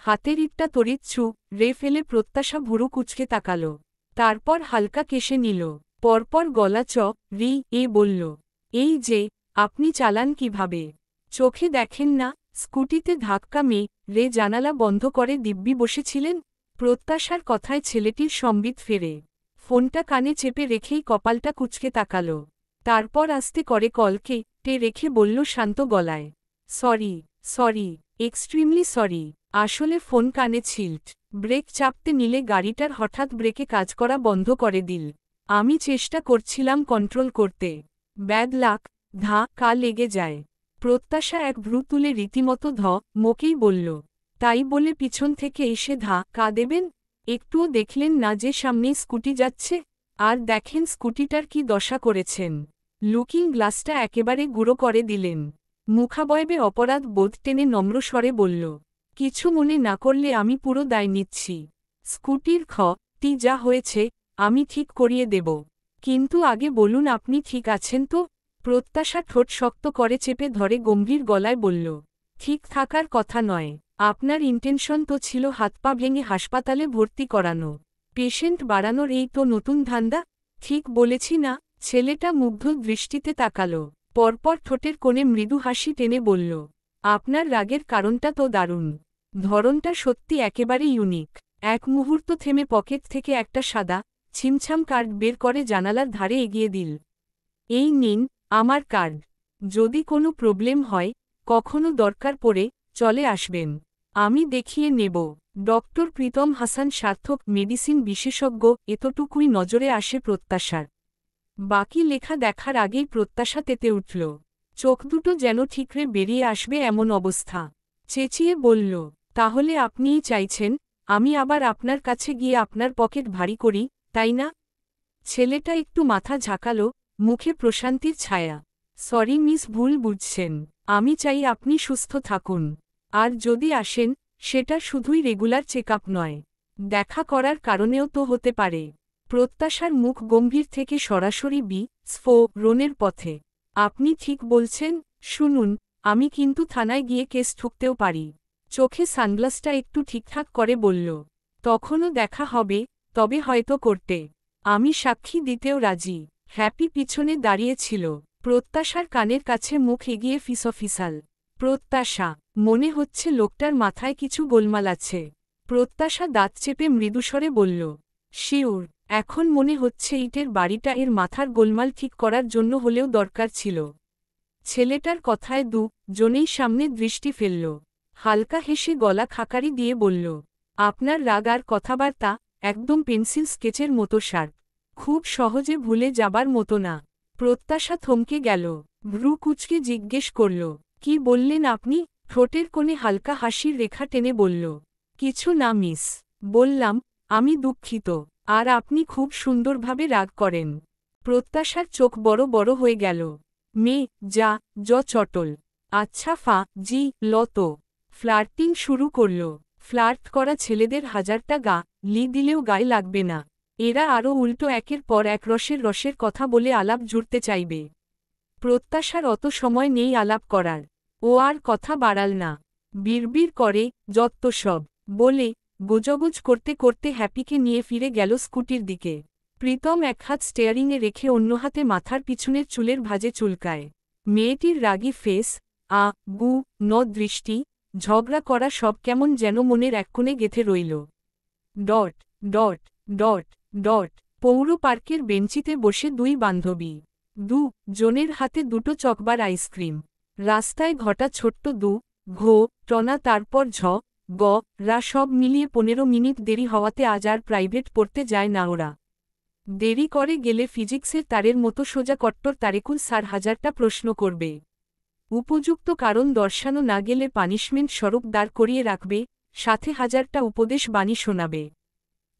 হাতের ইটটা তড়িৎ ছু রে ফেলে প্রত্যাশা ভুরু কুচকে তাকাল। তারপর হালকা কেশে নিল। পরপর গলা রি এ বলল, এই যে, আপনি চালান কিভাবে? চোখে দেখেন না? স্কুটিতে ধাক্কা রে জানালা বন্ধ করে দিব্যি বসেছিলেন। প্রত্যাশার কথায় ছেলেটির সম্বিত ফেরে। ফোনটা কানে চেপে রেখেই কপালটা কুচকে তাকাল। তারপর আস্তে করে কলকে রেখে বলল শান্ত গলায়, সরি, এক্সট্রিমলি সরি। আসলে ফোন কানে ছিল্ট। ব্রেক চাপতে নিলে গাড়িটার হঠাৎ ব্রেকে কাজ করা বন্ধ করে দিল। আমি চেষ্টা করছিলাম কন্ট্রোল করতে। ব্যাড লাক, কা লেগে যায়। প্রত্যাশা এক ভ্রু তুলে রীতিমতো মোকেই বলল, তাই বলে পিছন থেকে এসে কা দেবেন? একটুও দেখলেন না যে সামনেই স্কুটি যাচ্ছে? আর দেখেন স্কুটিটার কি দশা করেছেন। লুকিং গ্লাসটা একেবারে গুঁড়ো করে দিলেন। মুখাবয়বে অপরাধ বোধ টেনে নম্র স্বরে বলল, কিছু মনে না করলে আমি পুরো দায় নিচ্ছি। স্কুটির যা হয়েছে আমি ঠিক করিয়ে দেব। কিন্তু আগে বলুন আপনি ঠিক আছেন তো? প্রত্যাশা ঠোঁট শক্ত করে চেপে ধরে গম্ভীর গলায় বলল, ঠিক থাকার কথা নয়। আপনার ইন্টেনশন তো ছিল হাত পা ভেঙে হাসপাতালে ভর্তি করানো। পেশেন্ট বাড়ানোর এই তো নতুন ধান্দা। ঠিক বলেছি না? ছেলেটা মুগ্ধ দৃষ্টিতে তাকাল। পরপর ঠোঁটের কোণে মৃদু হাসি টেনে বলল, আপনার রাগের কারণটা তো দারুণ। ধরনটা সত্যি একেবারে ইউনিক। এক মুহূর্ত থেমে পকেট থেকে একটা সাদা ছিমছাম কার্ড বের করে জানালার ধারে এগিয়ে দিল। এই নিন আমার কার্ড। যদি কোনো প্রবলেম হয়, কখনো দরকার পড়ে, চলে আসবেন। আমি দেখিয়ে নেব। ডক্টর প্রীতম হাসান সার্থক মেডিসিন বিশেষজ্ঞ, এতটুকুই নজরে আসে প্রত্যাশার। বাকি লেখা দেখার আগেই প্রত্যাশা তেতে উঠল। চোখ দুটো যেন ঠিকরে বেরিয়ে আসবে এমন অবস্থা। চেঁচিয়ে বলল, তাহলে আপনিই চাইছেন আমি আবার আপনার কাছে গিয়ে আপনার পকেট ভারী করি, তাই না? ছেলেটা একটু মাথা ঝাঁকালো, মুখে প্রশান্তির ছায়া। সরি মিস, ভুল বুঝছেন। আমি চাই আপনি সুস্থ থাকুন। আর যদি আসেন, সেটা শুধুই রেগুলার চেকআপ নয়, দেখা করার কারণেও তো হতে পারে। প্রত্যাশার মুখ গম্ভীর থেকে সরাসরি রোনের পথে। আপনি ঠিক বলছেন। শুনুন, আমি কিন্তু থানায় গিয়ে কেস ঠুকতেও পারি। চোখে সানগ্লাসটা একটু ঠিকঠাক করে বলল, তখনও দেখা হবে, তবে হয়তো করতে আমি সাক্ষী দিতেও রাজি। হ্যাপি পিছনে দাঁড়িয়েছিল। প্রত্যাশার কানের কাছে মুখ এগিয়ে ফিসফিসাল। প্রত্যাশা, মনে হচ্ছে লোকটার মাথায় কিছু গোলমাল আছে। প্রত্যাশা দাঁত চেপে মৃদুস্বরে বলল, শিওর। এখন মনে হচ্ছে ইটের বাড়িটা এর মাথার গোলমাল ঠিক করার জন্য হলেও দরকার ছিল। ছেলেটার কথায় জনেই সামনে দৃষ্টি ফেলল। হালকা হেসে গলা খাকারি দিয়ে বলল, আপনার রাগ আর কথাবার্তা একদম পেন্সিল স্কেচের মতো শার্প। খুব সহজে ভুলে যাবার মতো না। প্রত্যাশা থমকে গেল। ভ্রু কুচকে জিজ্ঞেস করল, কি বললেন আপনি? ঠোঁটের কোণে হালকা হাসির রেখা টেনে বলল, কিছু না মিস। বললাম, আমি দুঃখিত। আর আপনি খুব সুন্দরভাবে রাগ করেন। প্রত্যাশার চোখ বড় বড় হয়ে গেল। চটল। আচ্ছা জি লত। ফ্লার্টিং শুরু করল। ফ্লার্ট করা ছেলেদের হাজারটা দিলেও গায়ে লাগবে না। এরা আরও উল্টো একের পর এক রসের কথা বলে আলাপ জুড়তে চাইবে। প্রত্যাশার অত সময় নেই আলাপ করার। ও আর কথা বাড়াল না। বিড়বিড় করে, যত্ত সব বলে গোজগোজ করতে করতে হ্যাপিকে নিয়ে ফিরে গেল স্কুটির দিকে। প্রীতম এক হাত স্টেয়ারিংয়ে রেখে অন্য হাতে মাথার পিছনের চুলের ভাঁজে চুলকায়। মেয়েটির রাগী ফেস, দৃষ্টি, ঝগড়া করা সব কেমন যেন মনের এক কোণে গেঁথে রইল। ডট ডট ডট ডট পৌর পার্কের বেঞ্চিতে বসে দুই বান্ধবী। জনের হাতে দুটো চকবার আইসক্রিম। রাস্তায় ঘটা ছোট্ট টনা তারপর রা সব মিলিয়ে 15 মিনিট দেরি হওয়াতে আজ আর প্রাইভেট পড়তে যায় না ওরা। দেরি করে গেলে ফিজিক্সের তারের মতো সোজা কট্টর তারেকুল স্যার হাজারটা প্রশ্ন করবে। উপযুক্ত কারণ দর্শানো না গেলে পানিশমেন্ট স্বরূপ দাঁড় করিয়ে রাখবে, সাথে হাজারটা উপদেশ বাণী শোনাবে।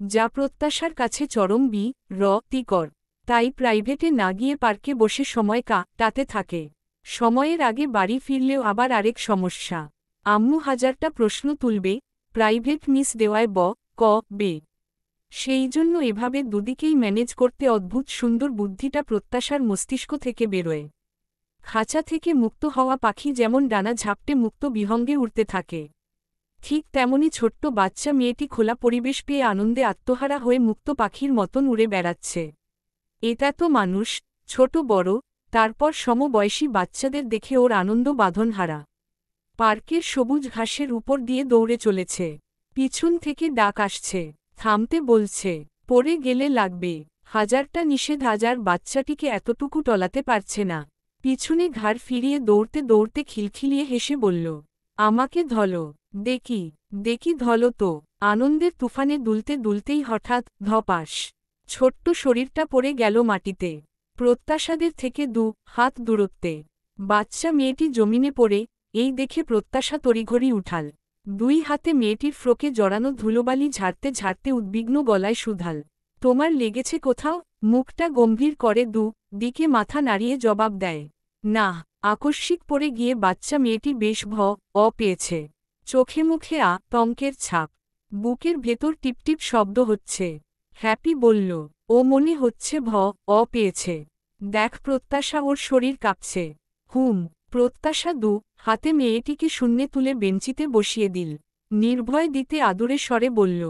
যা প্রত্যাশার কাছে চরম তিকর। তাই প্রাইভেটে না গিয়ে পার্কে বসে সময় কাটাতে থাকে। সময়ের আগে বাড়ি ফিরলেও আবার আরেক সমস্যা। আম্মু হাজারটা প্রশ্ন তুলবে, প্রাইভেট মিস দেওয়ায় বে। সেই জন্য এভাবে দুদিকেই ম্যানেজ করতে অদ্ভুত সুন্দর বুদ্ধিটা প্রত্যাশার মস্তিষ্ক থেকে বেরোয়। খাঁচা থেকে মুক্ত হওয়া পাখি যেমন ডানা ঝাপটে মুক্ত বিহঙ্গে উড়তে থাকে, ঠিক তেমনি ছোট্ট বাচ্চা মেয়েটি খোলা পরিবেশ পেয়ে আনন্দে আত্মহারা হয়ে মুক্ত পাখির মতন উড়ে বেড়াচ্ছে। এটা তো মানুষ, ছোট বড়, তারপর সমবয়সী বাচ্চাদের দেখে ওর আনন্দ বাঁধনহারা। পার্কের সবুজ ঘাসের উপর দিয়ে দৌড়ে চলেছে। পিছন থেকে ডাক আসছে, থামতে বলছে, পড়ে গেলে লাগবে। হাজারটা নিষেধ হাজার বাচ্চাটিকে এতটুকু টলাতে পারছে না। পিছনে ঘাড় ফিরিয়ে দৌড়তে দৌড়তে খিলখিলিয়ে হেসে বলল, আমাকে ধলো, দেখি দেখি ধলো তো। আনন্দের তুফানে দুলতে দুলতেই হঠাৎ ধপাস, ছোট্ট শরীরটা পড়ে গেল মাটিতে। প্রত্যাশাদের থেকে 2 হাত দূরত্বে। বাচ্চা মেয়েটি জমিনে পড়ে, এই দেখে প্রত্যাশা তড়িঘড়ি উঠাল। 2 হাতে মেয়েটির ফ্রকে জড়ানো ধুলোবালি ঝাড়তে ঝাড়তে উদ্বিগ্ন গলায় শুধাল, তোমার লেগেছে কোথাও? মুখটা গম্ভীর করে 2 দিকে মাথা নাড়িয়ে জবাব দেয়, না। আকস্মিক পড়ে গিয়ে বাচ্চা মেয়েটি বেশ পেয়েছে। চোখে মুখে আতঙ্কের ছাপ। বুকের ভেতর টিপটিপ শব্দ হচ্ছে। হ্যাপি বলল, ও মনে হচ্ছে পেয়েছে। দেখ প্রত্যাশা, ওর শরীর কাঁপছে। প্রত্যাশা 2 হাতে মেয়েটিকে শূন্যে তুলে বেঞ্চিতে বসিয়ে দিল। নির্ভয় দিতে আদুরে স্বরে বলল,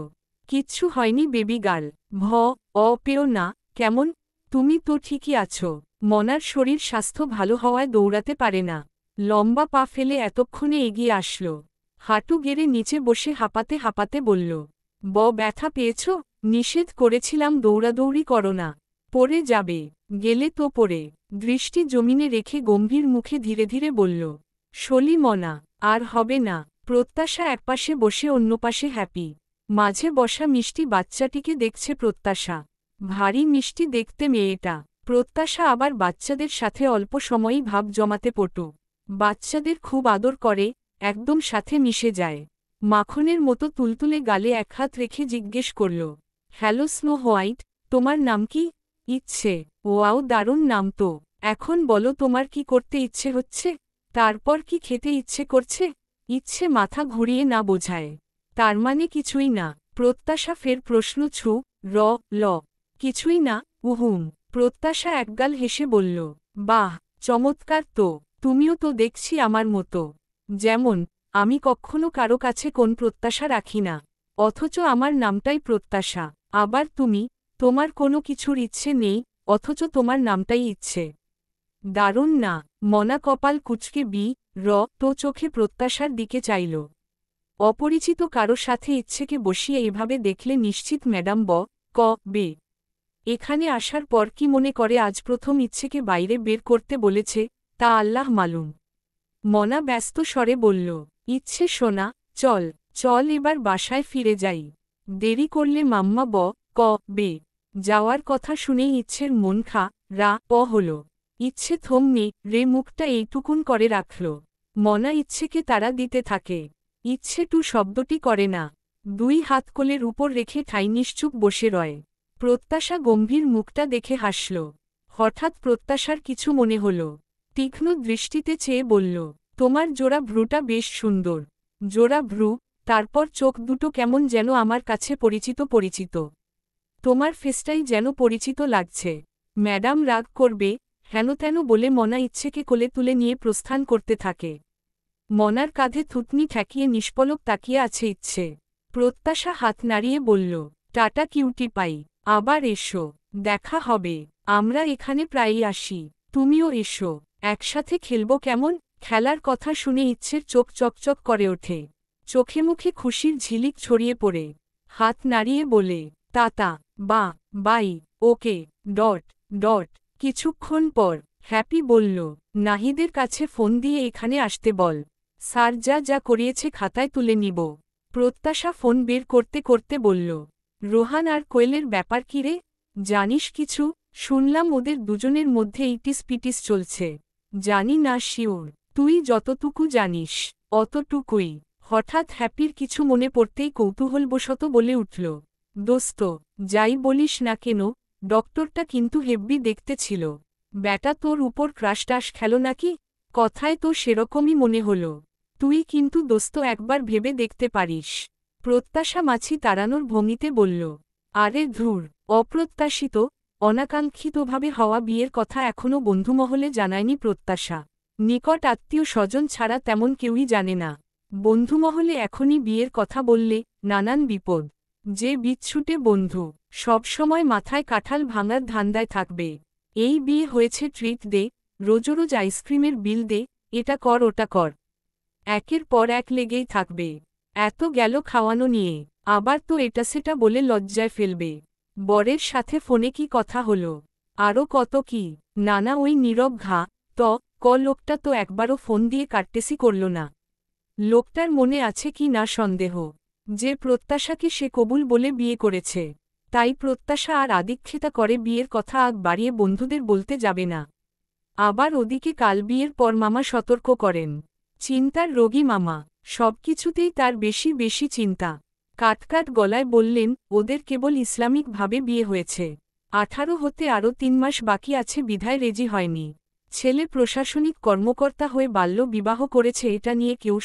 কিচ্ছু হয়নি বেবি গার্ল, পেও না। কেমন? তুমি তো ঠিকই আছো। মনার শরীর স্বাস্থ্য ভালো হওয়ায় দৌড়াতে পারে না। লম্বা পা ফেলে এতক্ষণে এগিয়ে আসলো। হাঁটু গেড়ে নিচে বসে হাঁপাতে হাঁপাতে বলল, ব্যথা পেয়েছ? নিষেধ করেছিলাম দৌড়াদৌড়ি করো না, পড়ে যাবে। গেলে তো পড়ে। দৃষ্টি জমিনে রেখে গম্ভীর মুখে ধীরে ধীরে বলল, শলি মনা, আর হবে না। প্রত্যাশা একপাশে বসে অন্য পাশে হ্যাপি। মাঝে বসা মিষ্টি বাচ্চাটিকে দেখছে প্রত্যাশা। ভারী মিষ্টি দেখতে মেয়েটা। প্রত্যাশা আবার বাচ্চাদের সাথে অল্প সময়ই ভাব জমাতে পটু। বাচ্চাদের খুব আদর করে, একদম সাথে মিশে যায়। মাখনের মতো তুলতুলে গালে এক হাত রেখে জিজ্ঞেস করল, হ্যালো স্নো হোয়াইট, তোমার নাম কি? ইচ্ছে। ওয়াও, দারুণ নাম তো। এখন বলো তোমার কি করতে ইচ্ছে হচ্ছে? তারপর কি খেতে ইচ্ছে করছে? ইচ্ছে মাথা ঘুরিয়ে না বোঝায়। তার মানে কিছুই না? প্রত্যাশা ফের প্রশ্ন ল কিছুই না। উহুম। প্রত্যাশা একগাল হেসে বলল, বাহ, চমৎকার তো। তুমিও তো দেখছি আমার মতো। যেমন আমি কখনো কারো কাছে কোন প্রত্যাশা রাখি না, অথচ আমার নামটাই প্রত্যাশা। আবার তুমি, তোমার কোনো কিছুর ইচ্ছে নেই, অথচ তোমার নামটাই ইচ্ছে। দারুণ না? মনা কপাল কুঁচকে তো চোখে প্রত্যাশার দিকে চাইল। অপরিচিত কারো সাথে ইচ্ছেকে বসিয়ে এভাবে দেখলে নিশ্চিত ম্যাডাম বে এখানে আসার পর কি মনে করে আজ প্রথম ইচ্ছেকে বাইরে বের করতে বলেছে, তা আল্লাহ মালুম। মনা ব্যস্ত স্বরে বলল, ইচ্ছে সোনা, চল চল এবার বাসায় ফিরে যাই। দেরি করলে মাম্মা বে যাওয়ার কথা শুনেই ইচ্ছের মন হল। ইচ্ছে থমনি মুখটা এইটুকুন করে রাখল। মনা ইচ্ছেকে তাড়া দিতে থাকে। ইচ্ছে শব্দটি করে না। 2 হাত কোলের উপর রেখে ঠাই নিশ্চুপ বসে রয়। প্রত্যাশা গম্ভীর মুখটা দেখে হাসল। হঠাৎ প্রত্যাশার কিছু মনে হল। তীক্ষ্ণ দৃষ্টিতে চেয়ে বলল, তোমার জোড়া ভ্রুটা বেশ সুন্দর। জোড়া ভ্রু, তারপর চোখ দুটো কেমন যেন আমার কাছে পরিচিত পরিচিত। তোমার ফেসটাই যেন পরিচিত লাগছে। ম্যাডাম রাগ করবে, হেনতেন বলে মনা ইচ্ছেকে কোলে তুলে নিয়ে প্রস্থান করতে থাকে। মনার কাঁধে থুতনি ঠেকিয়ে নিষ্পলক তাকিয়ে আছে ইচ্ছে। প্রত্যাশা হাত নাড়িয়ে বলল, টাটা কিউটি পাই, আবার এসো, দেখা হবে। আমরা এখানে প্রায়ই আসি, তুমিও এসো, একসাথে খেলব কেমন? খেলার কথা শুনে ইচ্ছের চোখ চকচক করে ওঠে। চোখে মুখে খুশির ঝিলিক ছড়িয়ে পড়ে। হাত নাড়িয়ে বলে, তাতা, বাই, ওকে, কিছুক্ষণ পর হ্যাপি বলল, নাহিদের কাছে ফোন দিয়ে এখানে আসতে বল। স্যার যা করিয়েছে খাতায় তুলে নিব। প্রত্যাশা ফোন বের করতে করতে বলল, রোহান আর কোয়েলের ব্যাপার কি রে? জানিস কিছু? শুনলাম ওদের দুজনের মধ্যে ইটিস পিটিস চলছে। জানি না শিওর, তুই যতটুকু জানিস অতটুকুই। হঠাৎ হ্যাপির কিছু মনে পড়তেই কৌতূহলবশত বলে উঠল, দোস্ত, যাই বলিস না কেন, ডক্টরটা কিন্তু হেব্বি দেখতে ছিল। ব্যাটা তোর উপর ক্রাশ খেলো নাকি? কথায় তো সেরকমই মনে হলো। তুই কিন্তু দোস্ত একবার ভেবে দেখতে পারিস। প্রত্যাশা মাছি তাড়ানোর ভঙ্গিতে বলল, আরে ধুর, অপ্রত্যাশিত অনাকাঙ্ক্ষিতভাবে হওয়া বিয়ের কথা এখনও বন্ধুমহলে জানায়নি প্রত্যাশা। নিকট আত্মীয় স্বজন ছাড়া তেমন কেউই জানে না। বন্ধুমহলে এখনই বিয়ের কথা বললে নানান বিপদ। যে বিচ্ছুটে বন্ধু সবসময় মাথায় কাঁঠাল ভাঙার ধান্দায় থাকবে। এই বিয়ে হয়েছে ট্রিট দে, রোজ রোজ আইসক্রিমের বিল দে, এটা কর ওটা কর, একের পর এক লেগেই থাকবে। এত গেল খাওয়ানো নিয়ে, আবার তো এটা সেটা বলে লজ্জায় ফেলবে। বরের সাথে ফোনে কি কথা হলো, আরও কত কি। নানা ওই নীরব ঘা লোকটা তো একবারও ফোন দিয়ে কাটতেসি করল না। লোকটার মনে আছে কি না সন্দেহ, যে প্রত্যাশাকে সে কবুল বলে বিয়ে করেছে, তাই প্রত্যাশা আর আদিক্ষেতা করে বিয়ের কথা আগ বাড়িয়ে বন্ধুদের বলতে যাবে না। আবার ওদিকে কাল বিয়ের পর মামা সতর্ক করেন। চিন্তার রোগী মামা, সবকিছুতেই তার বেশি বেশি চিন্তা। কাটকাট গলায় বললেন, ওদের কেবল ইসলামিকভাবে বিয়ে হয়েছে, 18 হতে আরও 3 মাস বাকি আছে বিধায় রেজি হয়নি। ছেলে প্রশাসনিক কর্মকর্তা হয়ে বাল্য বিবাহ করেছে, এটা নিয়ে কেউ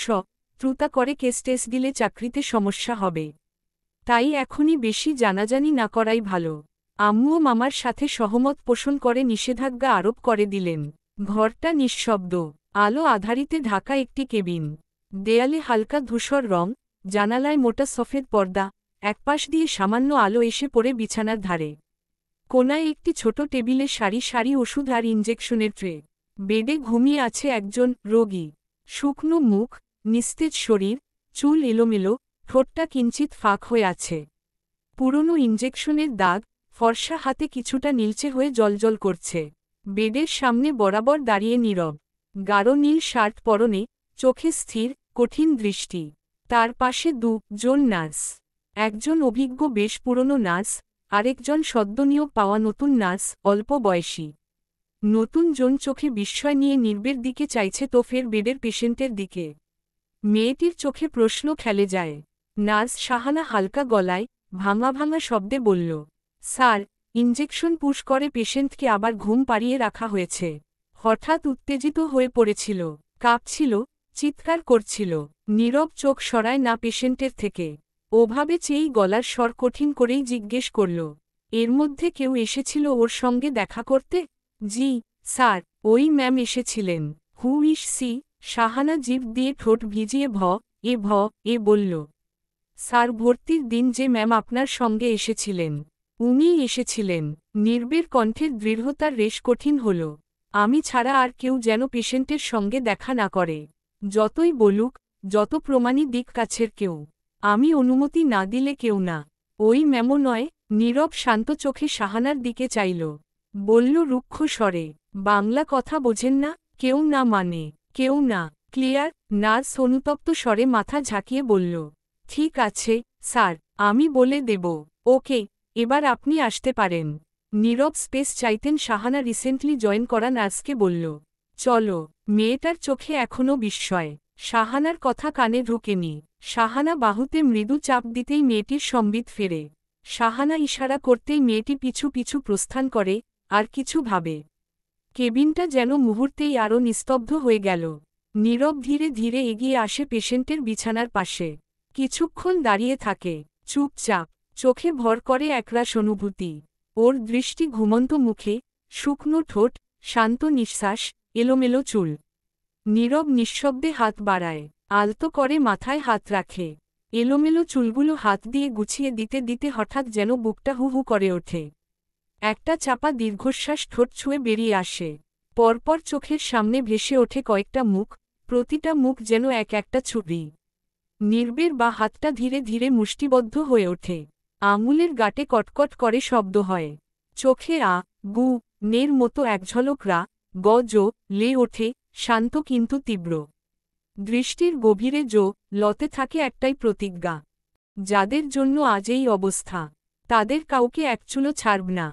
ত্রুতা করে কেস টেস দিলে চাকরিতে সমস্যা হবে। তাই এখনই বেশি জানাজানি না করাই ভালো। আম্মুও মামার সাথে সহমত পোষণ করে নিষেধাজ্ঞা আরোপ করে দিলেন। ঘরটা নিঃশব্দ, আলো আধারিতে ঢাকা একটি কেবিন। দেয়ালে হালকা ধূসর রং, জানালায় মোটা সফেদ পর্দা, একপাশ দিয়ে সামান্য আলো এসে পড়ে বিছানার ধারে। কোনায় একটি ছোট টেবিলে সারি সারি ওষুধ আর ইঞ্জেকশনের ট্রে। বেডে ঘুমিয়ে আছে একজন রোগী। শুকনো মুখ, নিস্তেজ শরীর, চুল এলোমেলো, ঠোঁটটা কিঞ্চিত ফাঁক হয়ে আছে। পুরনো ইঞ্জেকশনের দাগ, ফর্সা হাতে কিছুটা নীলচে হয়ে জলজল করছে। বেডের সামনে বরাবর দাঁড়িয়ে নীরব, গাঢ় নীল শার্ট পরনে, চোখে স্থির কঠিন দৃষ্টি। তার পাশে দুজন নার্স, একজন অভিজ্ঞ বেশ পুরনো নার্স, আরেকজন সদ্যনিয়োগ পাওয়া নতুন নার্স, অল্প বয়সী। নতুন জন চোখে বিস্ময় নিয়ে নির্বের দিকে চাইছে তো ফের বেডের পেশেন্টের দিকে। মেয়েটির চোখে প্রশ্ন খেলে যায়। নার্স শাহানা হালকা গলায়, ভাঙা ভাঙা শব্দে বলল, স্যার, ইঞ্জেকশন পুশ করে পেশেন্টকে আবার ঘুম পাড়িয়ে রাখা হয়েছে। হঠাৎ উত্তেজিত হয়ে পড়েছিল, কাঁপছিল, চিৎকার করছিল। নীরব চোখ সরায় না পেশেন্টের থেকে। ওভাবে চেয়েই গলার স্বর কঠিন করেই জিজ্ঞেস করল, এর মধ্যে কেউ এসেছিল ওর সঙ্গে দেখা করতে? জি স্যার, ওই ম্যাম এসেছিলেন। হু ইস সি? শাহানা জিভ দিয়ে ঠোঁট ভিজিয়ে এ বলল, স্যার, ভর্তির দিন যে ম্যাম আপনার সঙ্গে এসেছিলেন, উনিই এসেছিলেন। নির্বের কণ্ঠের দৃঢ়তার রেশ কঠিন হল। আমি ছাড়া আর কেউ যেন পেশেন্টের সঙ্গে দেখা না করে। যতই বলুক, যত প্রমাণী দিক কাছের কেউ, আমি অনুমতি না দিলে কেউ না। ওই ম্যামও নয়। নীরব শান্ত চোখে শাহানার দিকে চাইল, বলল রুক্ষ স্বরে, বাংলা কথা বোঝেন না? কেউ না মানে? কেউ না। ক্লিয়ার? নার্স অনুতপ্ত স্বরে মাথা ঝাঁকিয়ে বলল, ঠিক আছে স্যার, আমি বলে দেব। ওকে, এবার আপনি আসতে পারেন। নীরব স্পেস চাইতেন শাহানা রিসেন্টলি জয়েন করা নার্সকে বলল, চলো। মেয়েটার চোখে এখনও বিস্ময়। শাহানার কথা কানে ঢোকেনি। শাহানা বাহুতে মৃদু চাপ দিতেই মেয়েটির সম্বিত ফেরে। শাহানা ইশারা করতেই মেয়েটি পিছু পিছু প্রস্থান করে, আর কিছু ভাবে। কেবিনটা যেন মুহূর্তেই আরও নিস্তব্ধ হয়ে গেল। নীরব ধীরে ধীরে এগিয়ে আসে পেশেন্টের বিছানার পাশে। কিছুক্ষণ দাঁড়িয়ে থাকে, চুপচাপ, চোখে ভর করে একরাশ অনুভূতি। ওর দৃষ্টি ঘুমন্ত মুখে, শুকনো ঠোঁট, শান্ত নিঃশ্বাস, এলোমেলো চুল। নীরব নিঃশব্দে হাত বাড়ায়, আলতো করে মাথায় হাত রাখে। এলোমেলো চুলগুলো হাত দিয়ে গুছিয়ে দিতে দিতে হঠাৎ যেন বুকটা হু হু করে ওঠে। একটা চাপা দীর্ঘশ্বাস ঠোঁট ছুঁয়ে বেরিয়ে আসে। পরপর চোখের সামনে ভেসে ওঠে কয়েকটা মুখ, প্রতিটা মুখ যেন এক একটা ছবি। নির্বের বা হাতটা ধীরে ধীরে মুষ্টিবদ্ধ হয়ে ওঠে। আঙুলের গাটে কটকট করে শব্দ হয়। চোখে গু নের মতো একঝলক লে ওঠে, শান্ত কিন্তু তীব্র। দৃষ্টির গভীরে লতে থাকে একটাই প্রতিজ্ঞা, যাদের জন্য আজ এই অবস্থা, তাদের কাউকে একচুলো ছাড়ব না।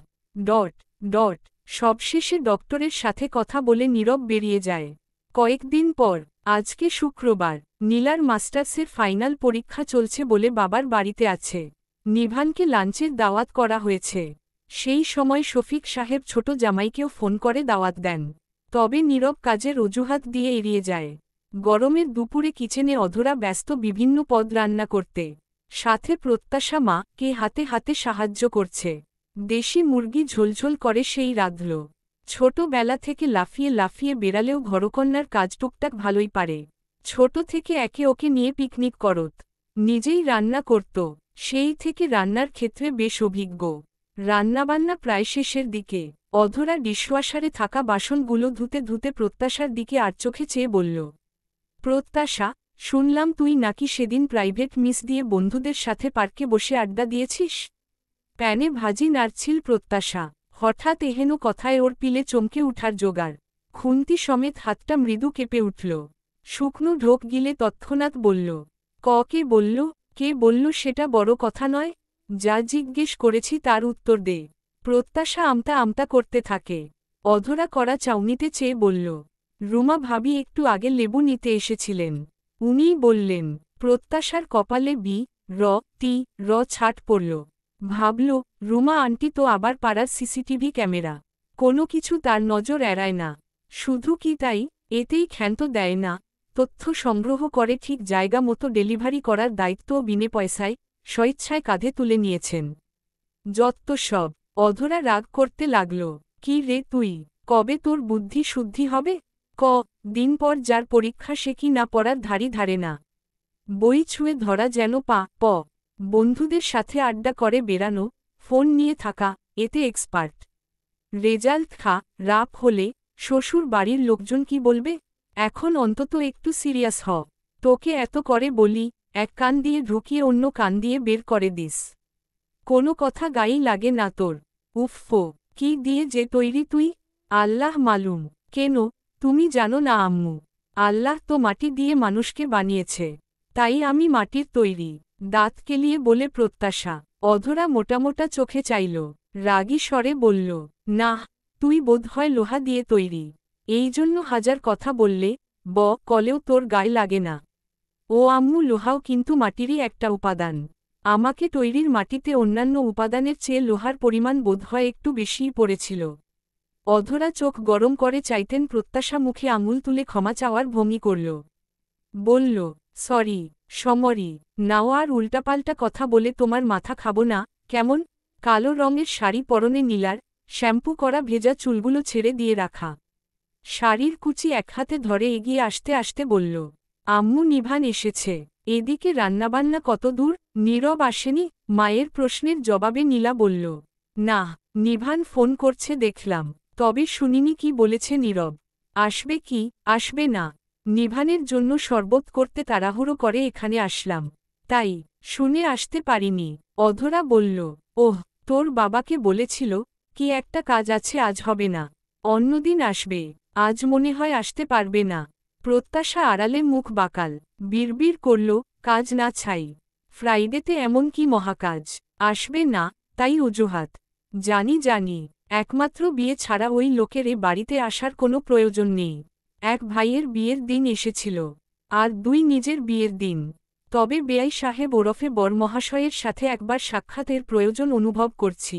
সবশেষে ডক্টরের সাথে কথা বলে নীরব বেরিয়ে যায়। কয়েকদিন পর, আজকে শুক্রবার, নীলার মাস্টার্সের ফাইনাল পরীক্ষা চলছে বলে বাবার বাড়িতে আছে। নিভানকে লাঞ্চের দাওয়াত করা হয়েছে। সেই সময় শফিক সাহেব ছোট জামাইকেও ফোন করে দাওয়াত দেন। তবে নীরব কাজের অজুহাত দিয়ে এড়িয়ে যায়। গরমের দুপুরে কিচেনে অধরা ব্যস্ত বিভিন্ন পদ রান্না করতে। সাথে প্রত্যাশা মা কে হাতে হাতে সাহায্য করছে। দেশি মুরগি ঝোলঝোল করে সেই রাঁধল। ছোটবেলা থেকে লাফিয়ে লাফিয়ে বেড়ালেও ঘরকন্যার কাজ টুকটাক ভালোই পারে। ছোট থেকে একে ওকে নিয়ে পিকনিক করত, নিজেই রান্না করত, সেই থেকে রান্নার ক্ষেত্রে বেশ অভিজ্ঞ। রান্নাবান্না প্রায় শেষের দিকে অধরা ডিশওয়াশারে থাকা বাসনগুলো ধুতে ধুতে প্রত্যাশার দিকে আড়চোখে চেয়ে বলল, প্রত্যাশা, শুনলাম তুই নাকি সেদিন প্রাইভেট মিস দিয়ে বন্ধুদের সাথে পার্কে বসে আড্ডা দিয়েছিস। প্যানে ভাজি নাড়ছিল প্রত্যাশা। হঠাৎ এহেন কথায় ওর পিলে চমকে উঠার জোগাড়। খুন্তি সমেত হাতটা মৃদু কেঁপে উঠল। শুকনো ঢোক গিলে তৎক্ষণাৎ বলল, কে বলল সেটা বড় কথা নয়, যা জিজ্ঞেস করেছি তার উত্তর দে। প্রত্যাশা আমতা আমতা করতে থাকে। অধরা করা চাউনিতে চেয়ে বলল, রুমা ভাবি একটু আগে লেবু নিতে এসেছিলেন, উনিই বললেন। প্রত্যাশার কপালে র ছাট পড়ল। ভাবল, রুমা আন্টি তো আবার পাড়ার সিসিটিভি ক্যামেরা, কোনো কিছু তার নজর এড়ায় না। শুধু কি তাই, এতেই ক্ষান্ত দেয় না, তথ্য সংগ্রহ করে ঠিক জায়গা মতো ডেলিভারি করার দায়িত্বও বিনে পয়সায় স্বইচ্ছায় কাঁধে তুলে নিয়েছেন। যত্ত সব। অধরা রাগ করতে লাগল। কি রে তুই, কবে তোর বুদ্ধি শুদ্ধি হবে? দিন পর যার পরীক্ষা সে কি না পড়ার ধারি ধারে না। বই ছুঁয়ে ধরা যেন বন্ধুদের সাথে আড্ডা করে বেড়ানো, ফোন নিয়ে থাকা, এতে এক্সপার্ট। রেজাল্ট রাপ হলে শ্বশুর বাড়ির লোকজন কি বলবে? এখন অন্তত একটু সিরিয়াস হ। তোকে এত করে বলি, এক কান দিয়ে ঢুকিয়ে অন্য কান দিয়ে বের করে দিস। কোনো কথা গায়েই লাগে না তোর। উফফো, কি দিয়ে যে তৈরি তুই, আল্লাহ মালুম। কেন, তুমি জানো না আম্মু? আল্লাহ তো মাটি দিয়ে মানুষকে বানিয়েছে, তাই আমি মাটির তৈরি। দাঁত কেলিয়ে বলে প্রত্যাশা। অধরা মোটামোটা চোখে চাইল, রাগী স্বরে বলল, না, তুই বোধহয় লোহা দিয়ে তৈরি, এই জন্য হাজার কথা বললে কলেও তোর গায়ে লাগে না। ও আম্মু, লোহাও কিন্তু মাটিরই একটা উপাদান। আমাকে তৈরির মাটিতে অন্যান্য উপাদানের চেয়ে লোহার পরিমাণ বোধহয় একটু বেশিই পড়েছিল। অধরা চোখ গরম করে চাইতেন প্রত্যাশা মুখে আঙুল তুলে ক্ষমা চাওয়ার ভঙ্গি করল। বলল, সরি সমরি, নাও আর উল্টাপাল্টা কথা বলে তোমার মাথা খাবো না, কেমন? কালো রঙের শাড়ি পরনে নীলার, শ্যাম্পু করা ভেজা চুলগুলো ছেড়ে দিয়ে রাখা। শাড়ির কুচি এক হাতে ধরে এগিয়ে আসতে আসতে বলল, আম্মু, নিভান এসেছে। এদিকে রান্নাবান্না কত দূর? নীরব আসেনি? মায়ের প্রশ্নের জবাবে নীলা বলল, না, নিভান ফোন করছে দেখলাম, তবে শুনিনি কি বলেছে নীরব। আসবে কি আসবে না, নিভানের জন্য শরবত করতে তাড়াহুড়ো করে এখানে আসলাম, তাই শুনে আসতে পারিনি। অধরা বলল, ওহ, তোর বাবাকে বলেছিল কি একটা কাজ আছে, আজ হবে না, অন্যদিন আসবে, আজ মনে হয় আসতে পারবে না। প্রত্যাশা আড়ালে মুখ বাঁকাল, বিড়বিড় করল, কাজ না ছাই, ফ্রাইডেতে এমন কি মহাকাজ, আসবে না, তাই অজুহাত। জানি, একমাত্র বিয়ে ছাড়া ওই লোকের এ বাড়িতে আসার কোনো প্রয়োজন নেই। এক ভাইয়ের বিয়ের দিন এসেছিল, আর দুই নিজের বিয়ের দিন। তবে বেয়াই সাহেব ওরফে বরমহাশয়ের সাথে একবার সাক্ষাতের প্রয়োজন অনুভব করছি।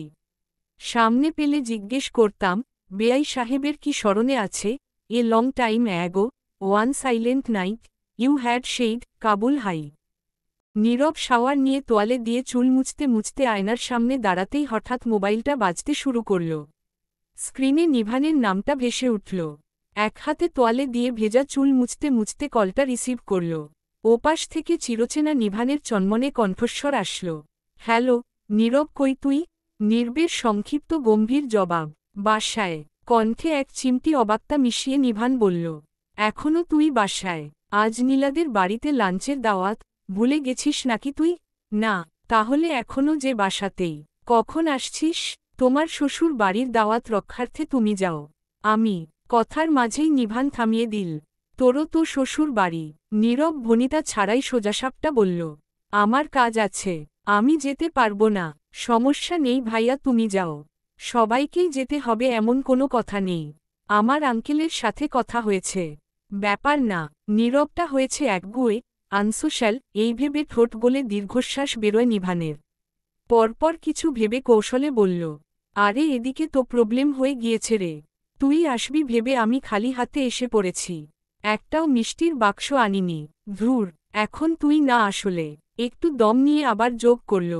সামনে পেলে জিজ্ঞেস করতাম, বেয়াই সাহেবের কি স্মরণে আছে, a long time ago, one silent night, you had shed, কাবুল হাই। নীরব শাওয়ার নিয়ে তোয়ালে দিয়ে চুল মুছতে মুছতে আয়নার সামনে দাঁড়াতেই হঠাৎ মোবাইলটা বাজতে শুরু করল। স্ক্রিনে নিভানের নামটা ভেসে উঠল। এক হাতে তোয়ালে দিয়ে ভেজা চুল মুছতে মুছতে কলটা রিসিভ করল। ওপাশ থেকে চিরচেনা নিভানের চন্মনে কণ্ঠস্বর আসল, হ্যালো, নীরব, কই তুই? নির্বের সংক্ষিপ্ত গম্ভীর জবাব, বাসায়। কণ্ঠে এক চিমটি অবাক্তা মিশিয়ে নিভান বলল, এখনও তুই বাসায়? আজ নীলাদের বাড়িতে লাঞ্চের দাওয়াত, ভুলে গেছিস নাকি তুই? না, তাহলে এখনও যে বাসাতেই। কখন আসছিস? তোমার শ্বশুর বাড়ির দাওয়াত রক্ষার্থে তুমি যাও। আমি। কথার মাঝেই নিভান থামিয়ে দিল, তোরও তো শ্বশুর বাড়ি। নীরব ভনিতা ছাড়াই সোজাসাপটা বলল, আমার কাজ আছে, আমি যেতে পারবো না। সমস্যা নেই ভাইয়া, তুমি যাও। সবাইকেই যেতে হবে এমন কোনো কথা নেই। আমার আঙ্কেলের সাথে কথা হয়েছে, ব্যাপার না। নীরবটা হয়েছে একগুঁয়ে, আনসোশ্যাল, এই ভেবে ঠোঁট গলে দীর্ঘশ্বাস বেরোয় নিভানের। পরপর কিছু ভেবে কৌশলে বলল, আরে এদিকে তো প্রবলেম হয়ে গিয়েছে রে। তুই আসবি ভেবে আমি খালি হাতে এসে পড়েছি, একটাও মিষ্টির বাক্স আনিনি। ধুর, এখন তুই না আসলে। একটু দম নিয়ে আবার যোগ করল,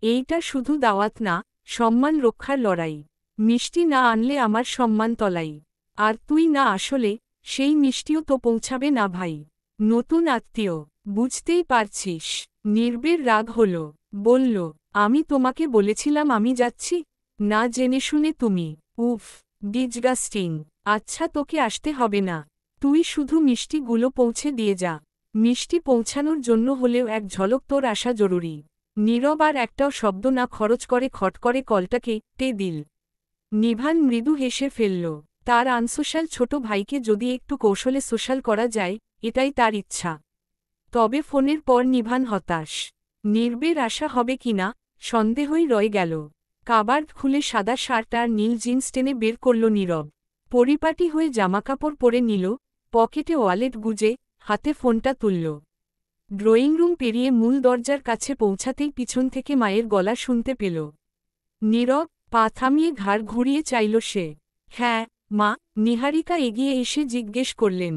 এইটা শুধু দাওয়াত না, সম্মান রক্ষার লড়াই। মিষ্টি না আনলে আমার সম্মান তলাই। আর তুই না আসলে সেই মিষ্টিও তো পৌঁছাবে না ভাই। নতুন আত্মীয়, বুঝতেই পারছিস। নির্বের রাগ হল, বলল, আমি তোমাকে বলেছিলাম আমি যাচ্ছি, না জেনে শুনে তুমি। উফ, ডিসগাস্টিং। আচ্ছা তোকে আসতে হবে না, তুই শুধু মিষ্টিগুলো পৌঁছে দিয়ে যা। মিষ্টি পৌঁছানোর জন্য হলেও এক ঝলক তোর আসা জরুরি। নীরব আর একটাও শব্দ না খরচ করে খট করে কলটাকে টে দিল। নিভান মৃদু হেসে ফেলল। তার আনসোশ্যাল ছোট ভাইকে যদি একটু কৌশলে সোশ্যাল করা যায়, এটাই তার ইচ্ছা। তবে ফোনের পর নিভান হতাশ। নির্বের আশা হবে কিনা সন্দেহই রয়ে গেল। কাবার্ড খুলে সাদা শার্ট আর নীল জিন্স টেনে বের করল নীরব। পরিপাটি হয়ে জামাকাপড় পরে নিল, পকেটে ওয়ালেট গুজে, হাতে ফোনটা তুলল। ড্রয়িং রুম পেরিয়ে মূল দরজার কাছে পৌঁছাতেই পিছন থেকে মায়ের গলা শুনতে পেল। নীরব পা থামিয়ে ঘাড় ঘুরিয়ে চাইল সে। হ্যাঁ মা। নিহারিকা এগিয়ে এসে জিজ্ঞেস করলেন,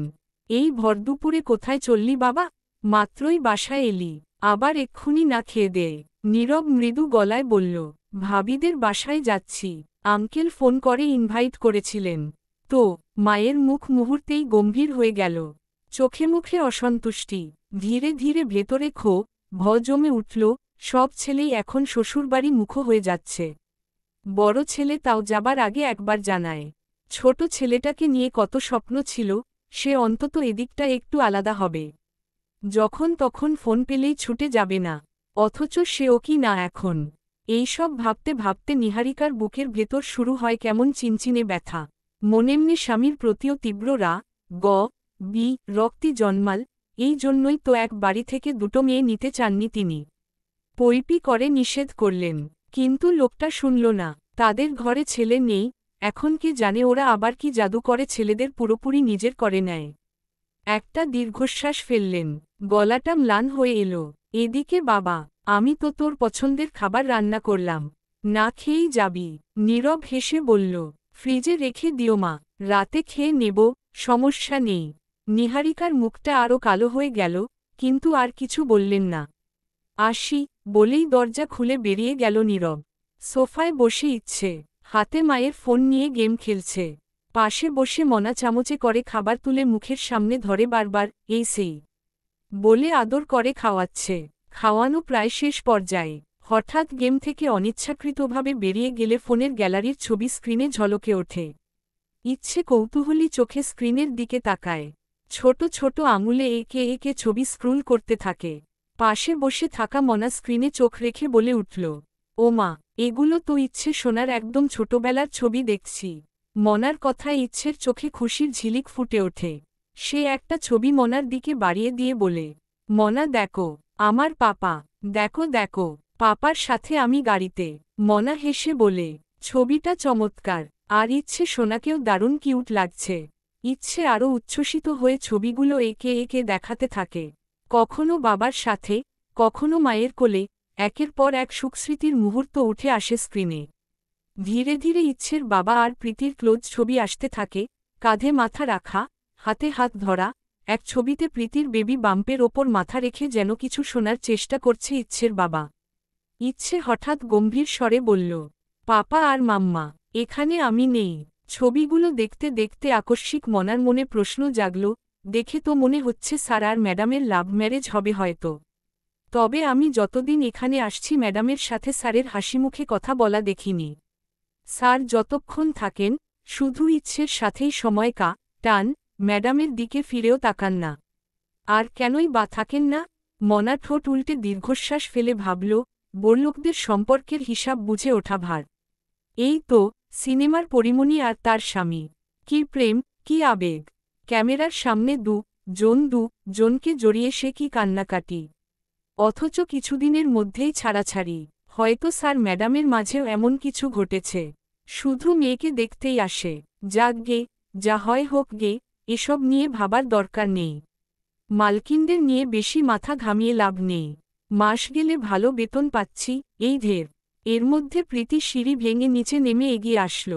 এই ভরদুপুরে কোথায় চললি বাবা? মাত্রই বাসায় এলি, আবার এক্ষুনি না খেয়ে দে। নীরব মৃদু গলায় বলল, ভাবিদের বাসায় যাচ্ছি, আঙ্কেল ফোন করে ইনভাইট করেছিলেন। তো মায়ের মুখ মুহূর্তেই গম্ভীর হয়ে গেল, চোখে মুখে অসন্তুষ্টি। ধীরে ধীরে ভেতরে ভ জমে উঠল। সব ছেলেই এখন শ্বশুরবাড়ি মুখ হয়ে যাচ্ছে। বড় ছেলে তাও যাবার আগে একবার জানায়। ছোট ছেলেটাকে নিয়ে কত স্বপ্ন ছিল, সে অন্তত এদিকটা একটু আলাদা হবে। যখন তখন ফোন পেলেই ছুটে যাবে না। অথচ সেও কি না এখন। এইসব ভাবতে ভাবতে নিহারিকার বুকের ভেতর শুরু হয় কেমন চিনচিনে ব্যথা। মনেমনে স্বামীর প্রতিও তীব্র রক্তি জন্মাল। এই জন্যই তো এক বাড়ি থেকে দুটো মেয়ে নিতে চাননি তিনি। পৈপি করে নিষেধ করলেন, কিন্তু লোকটা শুনল না। তাদের ঘরে ছেলে নেই, এখন কি জানে ওরা আবার কি জাদু করে ছেলেদের পুরোপুরি নিজের করে নেয়। একটা দীর্ঘশ্বাস ফেললেন, গলাটা ম্লান হয়ে এলো। এদিকে বাবা, আমি তো তোর পছন্দের খাবার রান্না করলাম, না খেয়েই যাবি? নীরব হেসে বলল, ফ্রিজে রেখে দিও মা, রাতে খেয়ে নেব, সমস্যা নেই। নিহারিকার মুখটা আরও কালো হয়ে গেল, কিন্তু আর কিছু বললেন না। আসি বলেই দরজা খুলে বেরিয়ে গেল নীরব। সোফায় বসে ইচ্ছে, হাতে মায়ের ফোন নিয়ে গেম খেলছে। পাশে বসে মনা চামচে করে খাবার তুলে মুখের সামনে ধরে বারবার এই সেই বলে আদর করে খাওয়াচ্ছে। খাওয়ানো প্রায় শেষ পর্যায়ে হঠাৎ গেম থেকে অনিচ্ছাকৃতভাবে বেরিয়ে গেলে ফোনের গ্যালারির ছবি স্ক্রিনে ঝলকে ওঠে। ইচ্ছে কৌতূহলী চোখে স্ক্রিনের দিকে তাকায়। ছোট ছোট আঙুলে একে একে ছবি স্ক্রুল করতে থাকে। পাশে বসে থাকা মনা স্ক্রিনে চোখ রেখে বলে উঠল, ও মা, এগুলো তো ইচ্ছে সোনার একদম ছোটবেলার ছবি দেখছি। মনার কথায় ইচ্ছের চোখে খুশির ঝিলিক ফুটে ওঠে। সে একটা ছবি মনার দিকে বাড়িয়ে দিয়ে বলে, মনা দেখো, আমার পাপা, দেখো দেখো, পাপার সাথে আমি গাড়িতে। মনা হেসে বলে, ছবিটা চমৎকার, আর ইচ্ছে সোনাকেও দারুণ কিউট লাগছে। ইচ্ছে আরও উচ্ছ্বসিত হয়ে ছবিগুলো একে একে দেখাতে থাকে। কখনো বাবার সাথে, কখনো মায়ের কোলে, একের পর এক সুখস্মৃতির মুহূর্ত উঠে আসে স্ক্রিনে। ধীরে ধীরে ইচ্ছের বাবা আর প্রীতির ক্লোজ ছবি আসতে থাকে, কাঁধে মাথা রাখা, হাতে হাত ধরা। এক ছবিতে প্রীতির বেবি বাম্পের ওপর মাথা রেখে যেন কিছু শোনার চেষ্টা করছে ইচ্ছের বাবা। ইচ্ছে হঠাৎ গম্ভীর স্বরে বলল, পাপা আর মাম্মা, এখানে আমি নেই। ছবিগুলো দেখতে দেখতে আকস্মিক মনার মনে প্রশ্ন জাগল, দেখে তো মনে হচ্ছে স্যার আর ম্যাডামের লাভ ম্যারেজ হবে হয়তো। তবে আমি যতদিন এখানে আসছি ম্যাডামের সাথে স্যারের হাসিমুখে কথা বলা দেখিনি। স্যার যতক্ষণ থাকেন, শুধু ইচ্ছের সাথেই সময় টান, ম্যাডামের দিকে ফিরেও তাকান না। আর কেনই বা থাকেন না? মনা ঠোঁট উল্টে দীর্ঘশ্বাস ফেলে ভাবল, বড়লোকদের সম্পর্কের হিসাব বুঝে ওঠা ভার। এই তো সিনেমার পরিমণি আর তার স্বামী। কি প্রেম, কি আবেগ! ক্যামেরার সামনে জনকে জড়িয়ে সে কি কান্নাকাটি! অথচ কিছুদিনের মধ্যেই ছাড়াছাড়ি। হয়তো স্যার ম্যাডামের মাঝেও এমন কিছু ঘটেছে। শুধু মেয়েকে দেখতেই আসে। যাক গে, যা হয় হোক গে, এসব নিয়ে ভাবার দরকার নেই। মালকিনদের নিয়ে বেশি মাথা ঘামিয়ে লাভ নেই। মাস গেলে ভালো বেতন পাচ্ছি, এই ঢের। এর মধ্যে প্রীতি সিঁড়ি ভেঙে নিচে নেমে এগিয়ে আসল।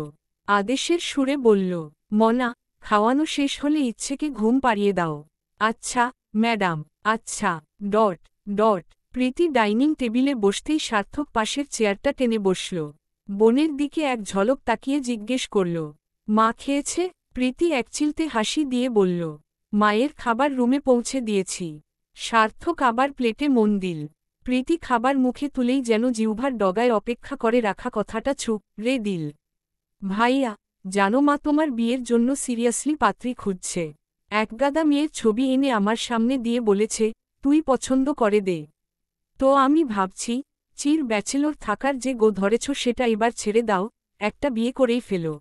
আদেশের সুরে বলল, মনা, খাওয়ানো শেষ হলে ইচ্ছেকে ঘুম পাড়িয়ে দাও। আচ্ছা ম্যাডাম, আচ্ছা। প্রীতি ডাইনিং টেবিলে বসতেই সার্থক পাশের চেয়ারটা টেনে বসল। বোনের দিকে এক ঝলক তাকিয়ে জিজ্ঞেস করল, মা খেয়েছে? প্রীতি একচিলতে হাসি দিয়ে বলল, মায়ের খাবার রুমে পৌঁছে দিয়েছি। সার্থক আবার প্লেটে মন দিল। প্রীতি খাবার মুখে তুলেই যেন জিহ্বার ডগায় অপেক্ষা করে রাখা কথাটা রে দিল। ভাইয়া, জানো মা তোমার বিয়ের জন্য সিরিয়াসলি পাত্রী খুঁজছে। একগাদা মেয়ের ছবি এনে আমার সামনে দিয়ে বলেছে তুই পছন্দ করে দে। তো আমি ভাবছি চির ব্যাচেলর থাকার যে গো ধরেছ সেটা এবার ছেড়ে দাও, একটা বিয়ে করেই ফেলো।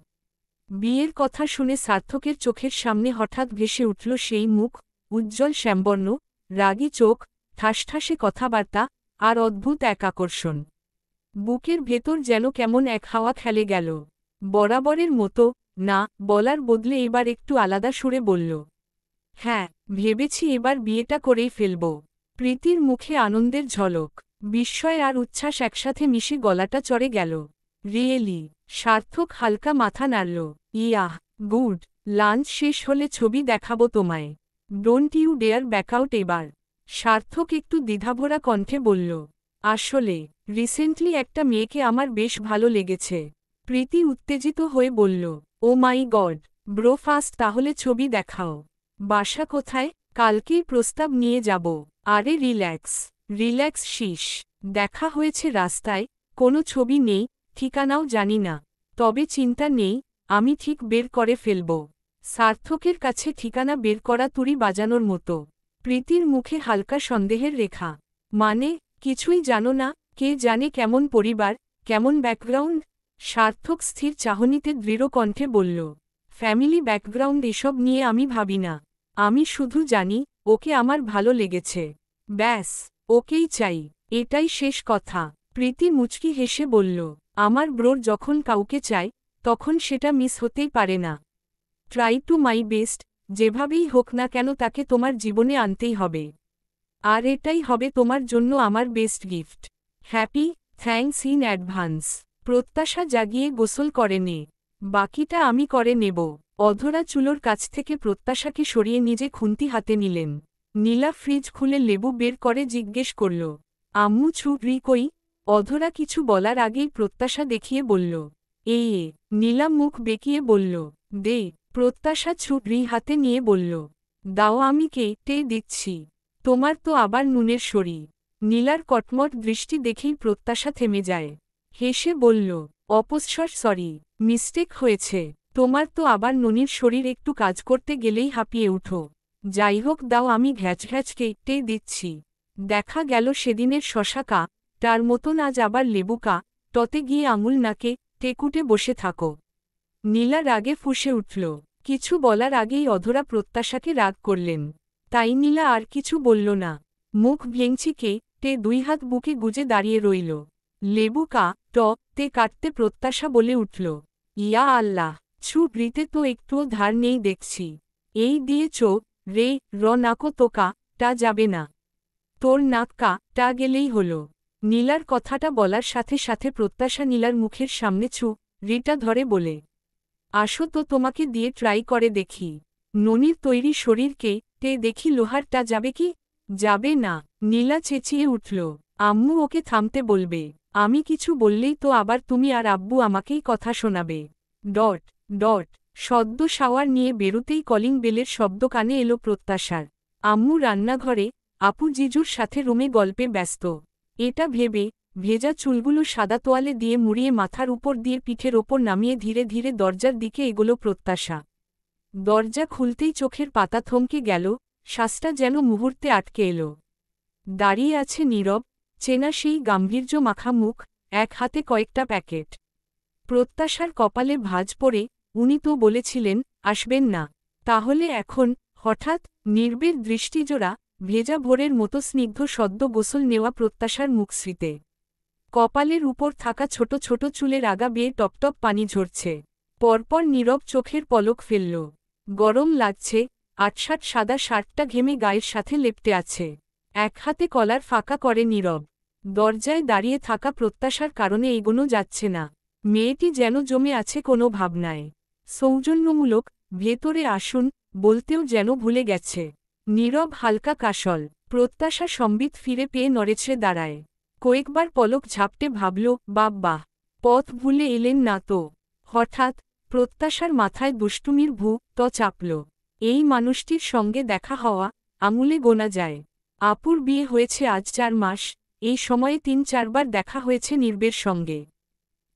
বিয়ের কথা শুনে সার্থকের চোখের সামনে হঠাৎ ভেসে উঠল সেই মুখ, উজ্জ্বল শ্যামবর্ণ, রাগী চোখ, ঠাসঠাসে কথাবার্তা, আর অদ্ভুত এক আকর্ষণ। বুকের ভেতর যেন কেমন এক হাওয়া খেলে গেল। বরাবরের মতো না বলার বদলে এবার একটু আলাদা সুরে বলল, হ্যাঁ, ভেবেছি এবার বিয়েটা করেই ফেলব। প্রীতির মুখে আনন্দের ঝলক, বিস্ময় আর উচ্ছ্বাস একসাথে মিশে গলাটা চড়ে গেল। রিয়েলি? সার্থক হালকা মাথা নাড়ল। Yeah, good. লাঞ্চ শেষ হলে ছবি দেখাবো তোমায়। ডোন্ট ইউ ডেয়ার ব্যাকআউট এবার। সার্থক একটু দ্বিধাভরা কণ্ঠে বলল, আসলে রিসেন্টলি একটা মেয়েকে আমার বেশ ভালো লেগেছে। প্রীতি উত্তেজিত হয়ে বলল, ও মাই গড, ব্রো ফাস্ট, তাহলে ছবি দেখাও। বাসা কোথায়? কালকেই প্রস্তাব নিয়ে যাব। আরে রিল্যাক্স রিল্যাক্স শীষ। দেখা হয়েছে রাস্তায়, কোনো ছবি নেই, ঠিকানাও জানি না। তবে চিন্তা নেই, আমি ঠিক বের করে ফেলব। সার্থকের কাছে ঠিকানা বের করা তুড়ি বাজানোর মতো। প্রীতির মুখে হালকা সন্দেহের রেখা। মানে, কিছুই জানো না? কে জানে কেমন পরিবার, কেমন ব্যাকগ্রাউন্ড? সার্থক স্থির চাহনিতে দৃঢ় কণ্ঠে বলল, ফ্যামিলি ব্যাকগ্রাউন্ড এসব নিয়ে আমি ভাবি না। আমি শুধু জানি ওকে আমার ভালো লেগেছে। ব্যাস, ওকেই চাই, এটাই শেষ কথা। প্রীতি মুচকি হেসে বলল, আমার ব্রোর যখন কাউকে চায় তখন সেটা মিস হতেই পারে না। ট্রাই টু মাই বেস্ট, যেভাবেই হোক না কেন তাকে তোমার জীবনে আনতেই হবে। আর এটাই হবে তোমার জন্য আমার best gift. Happy, thanks in advance. প্রত্যাশা জাগিয়ে গোসল করে নে, বাকিটা আমি করে নেব। অধরা চুলোর কাছ থেকে প্রত্যাশাকে সরিয়ে নিজে খুন্তি হাতে নিলেন। নীলা ফ্রিজ খুলে লেবু বের করে জিজ্ঞেস করল, আম্মু ছুরি কই? অধরা কিছু বলার আগেই প্রত্যাশা দেখিয়ে বলল, এই। নীলা মুখ বেঁকিয়ে বলল, দে। প্রত্যাশা ছুরি হাতে নিয়ে বলল, দাও, আমি কেটে দিচ্ছি। তোমার তো আবার নুনের সরি। নীলার কটমট দৃষ্টি দেখেই প্রত্যাশা থেমে যায়। হেসে বলল, অপস্বর সরি, মিস্টেক হয়েছে। তোমার তো আবার ননির শরীর একটু কাজ করতে গেলেই হাঁপিয়ে উঠো। যাই হোক, দাও, আমি ঘ্যাচ ঘ্যাচ কেটে দিচ্ছি। দেখা গেল সেদিনের শশাকা তার মতন আজ আবার লেবুকা টতে গিয়ে আঙুল নাকে টেকুটে বসে থাকো। নীলা রাগে ফুঁসে উঠল। কিছু বলার আগেই অধরা প্রত্যাশাকে রাগ করলেন। তাই নীলা আর কিছু বলল না। মুখ ভেঙচিকে তে দুই হাত বুকে গুজে দাঁড়িয়ে রইল। লেবু তে কাটতে প্রত্যাশা বলে উঠল, ইয়া আল্লাহ, ছুরিতে তো একটুও ধার নেই দেখছি। এই দিয়ে রে নাকো তোকা টা যাবে না। তোর নাক টা গেলেই হল। নীলার কথাটা বলার সাথে সাথে প্রত্যাশা নীলার মুখের সামনে রিটা ধরে বলে, আসো তো তোমাকে দিয়ে ট্রাই করে দেখি। ননির তৈরি শরীরকে দেখি লোহারটা যাবে কি? যাবে না। নীলা চেঁচিয়ে উঠল, আম্মু ওকে থামতে বলবে। আমি কিছু বললেই তো আবার তুমি আর আব্বু আমাকেই কথা শোনাবে। ডট ডট সদ্য শাওয়ার নিয়ে বেরুতেই কলিং বেলের শব্দ কানে এলো প্রত্যাশার। আম্মু রান্নাঘরে, আপু জিজুর সাথে রুমে গল্পে ব্যস্ত। এটা ভেবে ভেজা চুলগুলো সাদা তোয়ালে দিয়ে মুড়িয়ে মাথার উপর দিয়ে পিঠের ওপর নামিয়ে ধীরে ধীরে দরজার দিকে এগোলো প্রত্যাশা। দরজা খুলতেই চোখের পাতা থমকে গেল, শ্বাসটা যেন মুহূর্তে আটকে এলো। দাঁড়িয়ে আছে নীরব, চেনা সেই গাম্ভীর্য মাখা মুখ, এক হাতে কয়েকটা প্যাকেট। প্রত্যাশার কপালে ভাঁজ পড়ে, উনি তো বলেছিলেন আসবেন না। তাহলে এখন হঠাৎ নির্বের দৃষ্টিজোড়া, ভেজা ভোরের মতো স্নিগ্ধ সদ্য গোসল নেওয়া প্রত্যাশার মুখশ্রীতে। কপালের উপর থাকা ছোট ছোট চুলের আগা বেয়ে টপটপ পানি ঝরছে। পরপর নীরব চোখের পলক ফেলল। গরম লাগছে, আটসাট সাদা শার্টটা ঘেমে গায়ের সাথে লেপ্টে আছে। এক হাতে কলার ফাঁকা করে নীরব। দরজায় দাঁড়িয়ে থাকা প্রত্যাশার কারণে এগোনো যাচ্ছে না। মেয়েটি যেন জমে আছে কোনো ভাবনায়। সৌজন্যমূলক, ভেতরে আসুন বলতেও যেন ভুলে গেছে। নীরব হালকা কাশল। প্রত্যাশা সম্বিত ফিরে পেয়ে নড়েছে দাঁড়ায়। কয়েকবার পলক ঝাপটে ভাবল, বাহ, পথ ভুলে এলেন না তো। হঠাৎ প্রত্যাশার মাথায় দুষ্টুমির চাপল। এই মানুষটির সঙ্গে দেখা হওয়া আঙুলে গোনা যায়। আপুর বিয়ে হয়েছে আজ 4 মাস, এই সময়ে 3-4 বার দেখা হয়েছে নির্বের সঙ্গে।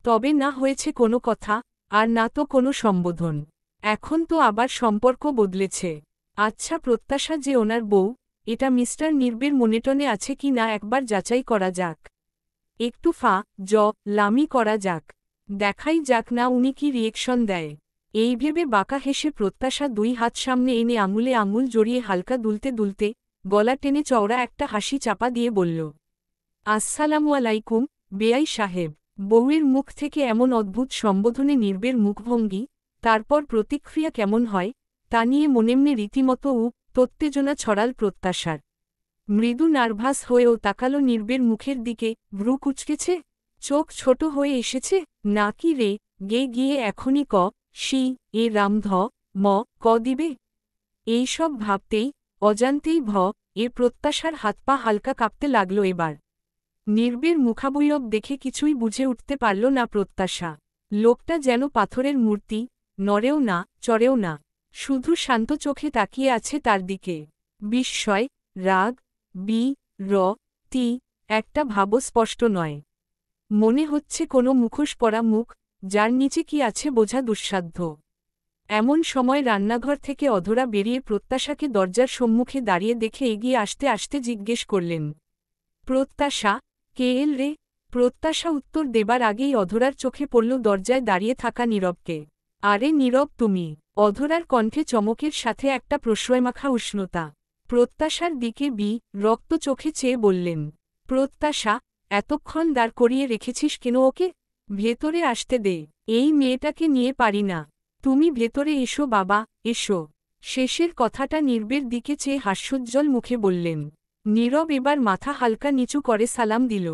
তবে না হয়েছে কোনো কথা, আর না তো কোনো সম্বোধন। এখন তো আবার সম্পর্ক বদলেছে। আচ্ছা, প্রত্যাশা যে ওনার বউ, এটা মিস্টার নির্বের মনেটনে আছে কি না একবার যাচাই করা যাক। একটু লামি করা যাক, দেখাই যাক না উনি কি রিয়েকশন দেয়। এই ভেবে বাঁকা হেসে প্রত্যাশা 2 হাত সামনে এনে আঙুলে আঙুল জড়িয়ে হালকা দুলতে দুলতে গলা টেনে চওড়া একটা হাসি চাপা দিয়ে বলল, আসসালামু আলাইকুম বেয়াই সাহেব। বউয়ের মুখ থেকে এমন অদ্ভুত সম্বোধনে নির্বের মুখভঙ্গি, তারপর প্রতিক্রিয়া কেমন হয়, তা নিয়ে মনেমনে রীতিমতো উত্তেজনা ছড়াল প্রত্যাশার। মৃদু নার্ভাস হয়েও তাকালো নির্বের মুখের দিকে, ভ্রু কুঁচকেছে, চোখ ছোট হয়ে এসেছে, নাকি রে গিয়ে এখনই এ রামধ ক দিবে। এইসব ভাবতেই অজান্তেই এ প্রত্যাশার হাত পা হালকা কাঁপতে লাগল এবার। নির্বের মুখাবয়ব দেখে কিছুই বুঝে উঠতে পারল না প্রত্যাশা। লোকটা যেন পাথরের মূর্তি, নড়েও না চড়েও না, শুধু শান্ত চোখে তাকিয়ে আছে তার দিকে। বিস্ময়, রাগ, একটা ভাবও স্পষ্ট নয়। মনে হচ্ছে কোনো মুখোশ পরা মুখ, যার নিচে কি আছে বোঝা দুঃসাধ্য। এমন সময় রান্নাঘর থেকে অধরা বেরিয়ে প্রত্যাশাকে দরজার সম্মুখে দাঁড়িয়ে দেখে এগিয়ে আসতে আসতে জিজ্ঞেস করলেন, প্রত্যাশা, কে এল রে? প্রত্যাশা উত্তর দেবার আগেই অধরার চোখে পড়ল দরজায় দাঁড়িয়ে থাকা নীরবকে। আরে নীরব তুমি? অধরার কণ্ঠে চমকের সাথে একটা প্রশ্রয়মাখা উষ্ণতা। প্রত্যাশার দিকে রক্ত চোখে চেয়ে বললেন, প্রত্যাশা, এতক্ষণ দাঁড় করিয়ে রেখেছিস কেন ওকে? ভেতরে আসতে দে, এই মেয়েটাকে নিয়ে পারি না। তুমি ভেতরে এসো বাবা, এসো। শেষের কথাটা নির্বের দিকে চেয়ে হাস্যোজ্জ্বল মুখে বললেন। নীরব এবার মাথা হালকা নিচু করে সালাম দিল।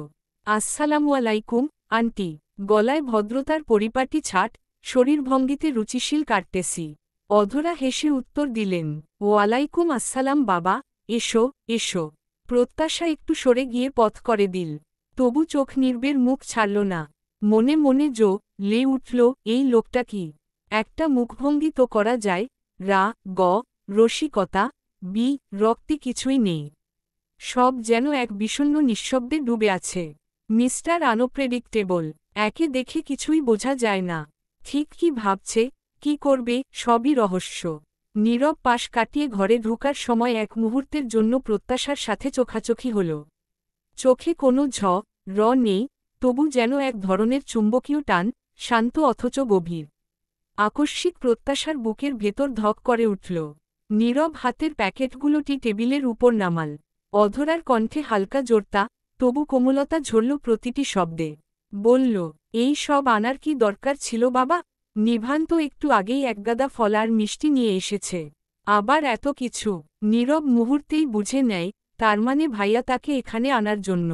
আসসালামু আলাইকুম আন্টি। গলায় ভদ্রতার পরিপাটি ছাট, শরীরভঙ্গিতে রুচিশীল কাটতেসি। অধরা হেসে উত্তর দিলেন, ওয়ালাইকুম আসসালাম বাবা, এসো এসো। প্রত্যাশা একটু সরে গিয়ে পথ করে দিল। তবু চোখ নির্বের মুখ ছাড়ল না। মনে মনে লে উঠল, এই লোকটা কি? একটা মুখভঙ্গি তো করা যায়, রসিকতা, রক্তি কিছুই নেই। সব যেন এক বিষণ্ণ নিঃশব্দে ডুবে আছে। মিস্টার আনপ্রেডিক্টেবল, একে দেখে কিছুই বোঝা যায় না। ঠিক কি ভাবছে, কি করবে, সবই রহস্য। নীরব পাশ কাটিয়ে ঘরে ঢোকার সময় এক মুহূর্তের জন্য প্রত্যাশার সাথে চোখাচোখি হল। চোখে কোনো নেই, তবু যেন এক ধরনের চুম্বকীয় টান, শান্ত অথচ গভীর। আকস্মিক প্রত্যাশার বুকের ভেতর ধক করে উঠল। নীরব হাতের প্যাকেটগুলোটি টেবিলের উপর নামাল। অধরার কণ্ঠে হালকা জোরতা, তবু কোমলতা ঝরল প্রতিটি শব্দে। বলল, এই সব আনার কি দরকার ছিল বাবা? নিভান তো একটু আগেই একগাদা ফল আর মিষ্টি নিয়ে এসেছে, আবার এত কিছু। নীরব মুহূর্তেই বুঝে নেয়, তার মানে ভাইয়া তাকে এখানে আনার জন্য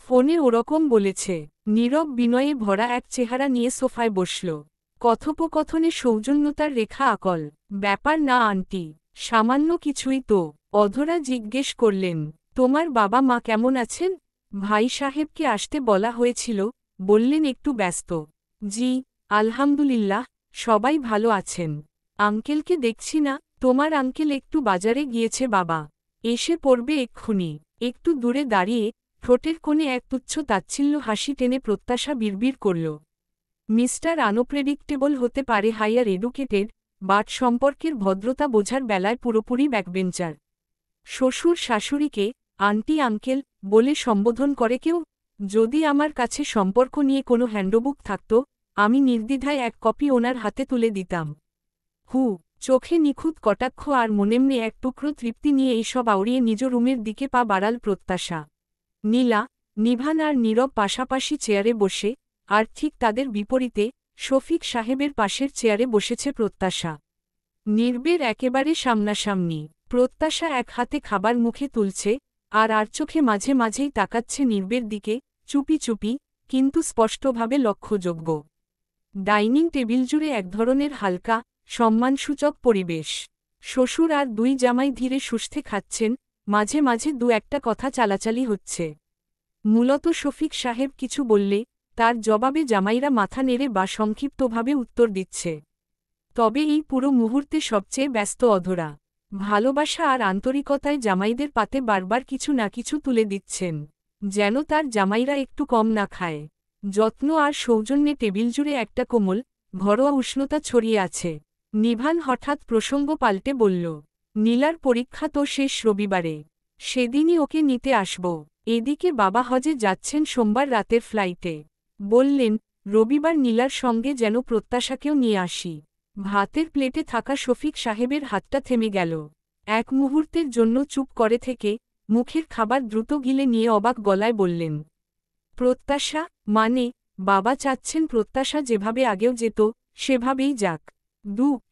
ফোনে ওরকম বলেছে। নীরব বিনয়ে ভরা এক চেহারা নিয়ে সোফায় বসল। কথোপকথনে সৌজন্যতার রেখা আকল। ব্যাপার না আন্টি, সামান্য কিছুই তো। অধরা জিজ্ঞেস করলেন, তোমার বাবা মা কেমন আছেন? ভাই সাহেবকে আসতে বলা হয়েছিল, বললেন একটু ব্যস্ত। জি আলহামদুলিল্লাহ, সবাই ভালো আছেন। আঙ্কেলকে দেখছি না। তোমার আঙ্কেল একটু বাজারে গিয়েছে বাবা, এসে পড়বে এক্ষুনি। একটু দূরে দাঁড়িয়ে ঠোঁটের কোণে এক তুচ্ছ তাচ্ছিল্য হাসি টেনে প্রত্যাশা বিড়বিড় করল, মিস্টার আনপ্রেডিক্টেবল হতে পারে হাইয়ার এডুকেটেড, বাট সম্পর্কের ভদ্রতা বোঝার বেলায় পুরোপুরি ব্যাকবেঞ্চার। শ্বশুর শাশুড়িকে আন্টি আঙ্কেল বলে সম্বোধন করে কেউ? যদি আমার কাছে সম্পর্ক নিয়ে কোনো হ্যান্ডবুক থাকত, আমি নির্দ্বিধায় এক কপি ওনার হাতে তুলে দিতাম। চোখে নিখুঁত কটাক্ষ আর মনেমনে এক টুকরো তৃপ্তি নিয়ে এইসব আউড়িয়ে নিজ রুমের দিকে পা বাড়াল প্রত্যাশা। নীলা, নিভান আর নীরব পাশাপাশি চেয়ারে বসে, আর ঠিক তাদের বিপরীতে শফিক সাহেবের পাশের চেয়ারে বসেছে প্রত্যাশা। নির্বের একেবারে সামনাসামনি। প্রত্যাশা এক হাতে খাবার মুখে তুলছে, আর চোখে মাঝে মাঝেই তাকাচ্ছে নির্বের দিকে, চুপি চুপি, কিন্তু স্পষ্টভাবে লক্ষ্যযোগ্য। ডাইনিং টেবিল জুড়ে এক ধরনের হালকা, সম্মানসূচক পরিবেশ। শ্বশুর আর 2 জামাই ধীরে সুস্থে খাচ্ছেন, মাঝে মাঝে 2-একটা কথা চালাচালি হচ্ছে। মূলত শফিক সাহেব কিছু বললে, তার জবাবে জামাইরা মাথা নেড়ে বা সংক্ষিপ্তভাবে উত্তর দিচ্ছে। তবে এই পুরো মুহূর্তে সবচেয়ে ব্যস্ত অধরা। ভালোবাসা আর আন্তরিকতায় জামাইদের পাতে বারবার কিছু না কিছু তুলে দিচ্ছেন, যেন তার জামাইরা একটু কম না খায়। যত্ন আর সৌজন্যে টেবিল জুড়ে একটা কোমল, ঘরোয়া উষ্ণতা ছড়িয়ে আছে। নিভান হঠাৎ প্রসঙ্গ পাল্টে বলল, নীলার পরীক্ষা তো শেষ রবিবারে, সেদিনই ওকে নিতে আসব। এদিকে বাবা হজে যাচ্ছেন সোমবার রাতের ফ্লাইটে। বললেন, রবিবার নীলার সঙ্গে যেন প্রত্যাশাকেও নিয়ে আসি। ভাতের প্লেটে থাকা শফিক সাহেবের হাতটা থেমে গেল। এক মুহূর্তের জন্য চুপ করে থেকে মুখের খাবার দ্রুত গিলে নিয়ে অবাক গলায় বললেন, প্রত্যাশা মানে? বাবা চাচ্ছেন প্রত্যাশা যেভাবে আগেও যেত সেভাবেই যাক।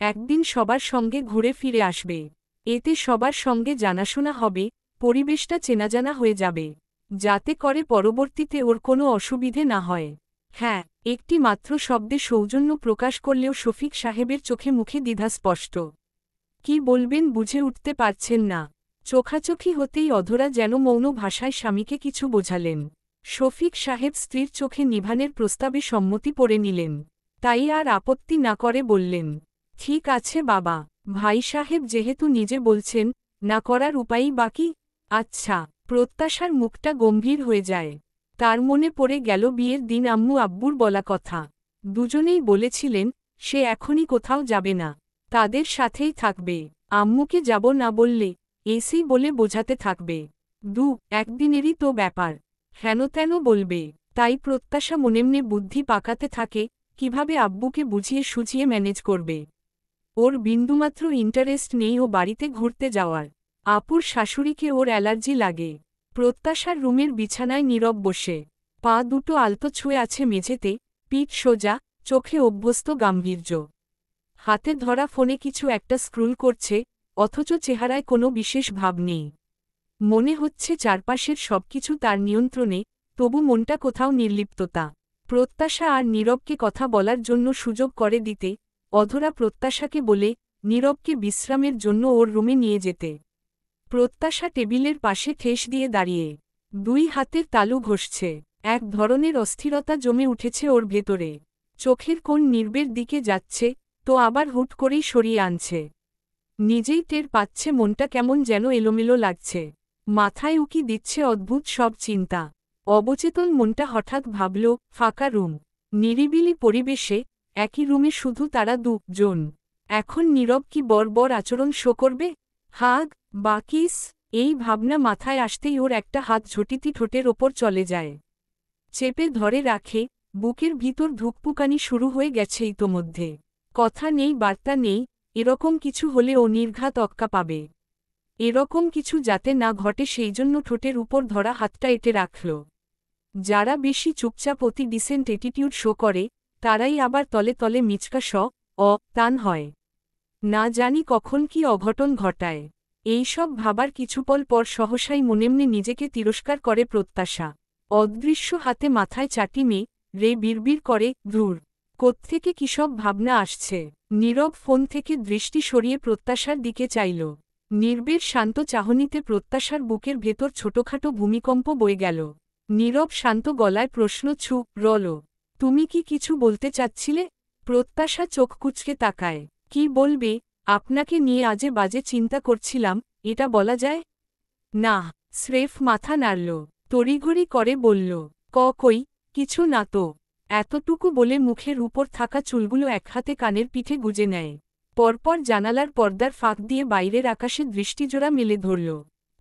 একদিন সবার সঙ্গে ঘুরে ফিরে আসবে। এতে সবার সঙ্গে জানাশোনা হবে, পরিবেশটা চেনাজানা হয়ে যাবে, যাতে করে পরবর্তীতে ওর কোনো অসুবিধে না হয়। হ্যাঁ, একটি মাত্র শব্দে সৌজন্য প্রকাশ করলেও শফিক সাহেবের চোখে মুখে দ্বিধা স্পষ্ট। কি বলবেন বুঝে উঠতে পারছেন না। চোখাচোখি হতেই অধরা যেন মৌন ভাষায় স্বামীকে কিছু বোঝালেন। শফিক সাহেব স্ত্রীর চোখে নিভানের প্রস্তাবে সম্মতি পড়ে নিলেন। তাই আর আপত্তি না করে বললেন, ঠিক আছে বাবা, ভাই সাহেব যেহেতু নিজে বলছেন, না করার উপায়ই বাকি। আচ্ছা। প্রত্যাশার মুখটা গম্ভীর হয়ে যায়। তার মনে পড়ে গেল বিয়ের দিন আম্মু আব্বুর বলা কথা। দুজনেই বলেছিলেন, সে এখনই কোথাও যাবে না, তাদের সাথেই থাকবে। আম্মুকে যাব না বললে এসি বলে বোঝাতে থাকবে। একদিনেরই তো ব্যাপার, হেনতেন বলবে। তাই প্রত্যাশা মনেমনে বুদ্ধি পাকাতে থাকে, কিভাবে আব্বুকে বুঝিয়ে সুঝিয়ে ম্যানেজ করবে। ওর বিন্দুমাত্র ইন্টারেস্ট নেই ও বাড়িতে ঘুরতে যাওয়ার। আপুর শাশুড়িকে ওর অ্যালার্জি লাগে। প্রত্যাশার রুমের বিছানায় নীরব বসে, পা দুটো আলতো ছুঁয়ে আছে মেঝেতে, পিঠ সোজা, চোখে অভ্যস্ত গাম্ভীর্য। হাতে ধরা ফোনে কিছু একটা স্ক্রুল করছে, অথচ চেহারায় কোনো বিশেষ ভাব নেই। মনে হচ্ছে চারপাশের সবকিছু তার নিয়ন্ত্রণে, তবু মনটা কোথাও নির্লিপ্ততা। প্রত্যাশা আর নীরবকে কথা বলার জন্য সুযোগ করে দিতে অধরা প্রত্যাশাকে বলে নীরবকে বিশ্রামের জন্য ওর রুমে নিয়ে যেতে। প্রত্যাশা টেবিলের পাশে ঠেস দিয়ে দাঁড়িয়ে, দুই হাতের তালু ঘষছে। এক ধরনের অস্থিরতা জমে উঠেছে ওর ভেতরে। চোখের কোণ নীরবের দিকে যাচ্ছে, তো আবার হুট করেই সরিয়ে আনছে। নিজেই টের পাচ্ছে মনটা কেমন যেন এলোমেলো লাগছে। মাথায় উকি দিচ্ছে অদ্ভুত সব চিন্তা। অবচেতন মনটা হঠাৎ ভাবল, ফাঁকা রুম, নিরিবিলি পরিবেশে, একই রুমে শুধু তারা দুজন। এখন নীরব কি বর্বর আচরণ শো করবে? হাগ বা কিস? এই ভাবনা মাথায় আসতেই ওর একটা হাত ঝটিতি ঠোঁটের ওপর চলে যায়। চেপে ধরে রাখে, বুকের ভিতর ধুকপুকানি শুরু হয়ে গেছে ইতোমধ্যে। কথা নেই বার্তা নেই, এরকম কিছু হলে ও নির্ঘাত অক্কা পাবে। এরকম কিছু যাতে না ঘটে সেই জন্য ঠোঁটের উপর ধরা হাতটা এঁটে রাখল। যারা বেশি চুপচাপ অতি ডিসেন্ট অ্যাটিটিউড শো করে, তারাই আবার তলে তলে মিচকা টান হয়। না জানি কখন কি অঘটন ঘটায়। এইসব ভাবার কিছুপল পর সহসাই মনেমনে নিজেকে তিরস্কার করে প্রত্যাশা। অদৃশ্য হাতে মাথায় চাটি রে বিড়বিড় করে, ধুর, কোত্থেকে কিসব ভাবনা আসছে। নীরব ফোন থেকে দৃষ্টি সরিয়ে প্রত্যাশার দিকে চাইল। নীরবের শান্ত চাহনিতে প্রত্যাশার বুকের ভেতর ছোটখাটো ভূমিকম্প বয়ে গেল। নীরব শান্ত গলায় প্রশ্ন রল, তুমি কি কিছু বলতে চাচ্ছিলে? প্রত্যাশা চোখ কুঁচকে তাকায়। কি বলবে? আপনাকে নিয়ে আজে বাজে চিন্তা করছিলাম, এটা বলা যায়? না। স্রেফ মাথা নাড়ল, তড়িঘড়ি করে বলল, কই, কিছু না তো। এতটুকু বলে মুখের উপর থাকা চুলগুলো এক হাতে কানের পিঠে গুজে নেয়। পরপর জানালার পর্দার ফাঁক দিয়ে বাইরের আকাশে দৃষ্টিজোড়া মেলে ধরল।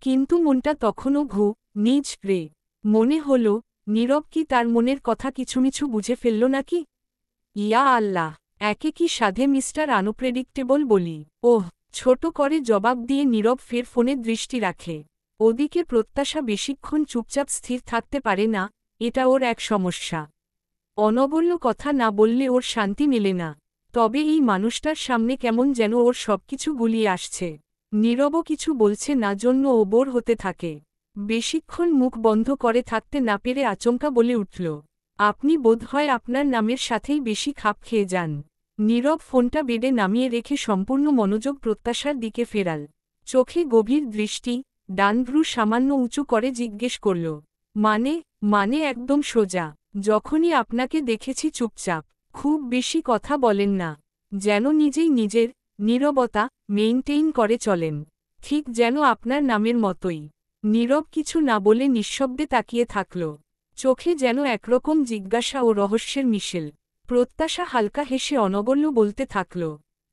কিন্তু মনটা তখনও নিজ রে। মনে হল, নীরব কি তার মনের কথা কিছুমিছু বুঝে ফেলল নাকি? ইয়া আল্লাহ, একে কি সাধে মিস্টার আনপ্রেডিক্টেবল বলি। ছোট করে জবাব দিয়ে নীরব ফের ফোনে দৃষ্টি রাখে। ওদিকে প্রত্যাশা বেশিক্ষণ চুপচাপ স্থির থাকতে পারে না, এটা ওর এক সমস্যা। অনবল্য কথা না বললে ওর শান্তি মেলে না। তবে এই মানুষটার সামনে কেমন যেন ওর সবকিছু গুলিয়ে আসছে। নীরবও কিছু বলছে না জন্য ও বোর হতে থাকে। বেশিক্ষণ মুখ বন্ধ করে থাকতে না পেরে আচমকা বলে উঠল, আপনি বোধহয় আপনার নামের সাথেই বেশি খাপ খেয়ে যান। নীরব ফোনটা বেডে নামিয়ে রেখে সম্পূর্ণ মনোযোগ প্রত্যাশার দিকে ফেরাল। চোখে গভীর দৃষ্টি, ডান ভ্রু সামান্য উঁচু করে জিজ্ঞেস করল, মানে একদম সোজা। যখনই আপনাকে দেখেছি চুপচাপ, খুব বেশি কথা বলেন না। যেন নিজেই নিজের নীরবতা মেইনটেইন করে চলেন, ঠিক যেন আপনার নামের মতোই। নীরব কিছু না বলে নিঃশব্দে তাকিয়ে থাকল, চোখে যেন একরকম জিজ্ঞাসা ও রহস্যের মিশেল। প্রত্যাশা হালকা হেসে অনবল্য বলতে থাকল,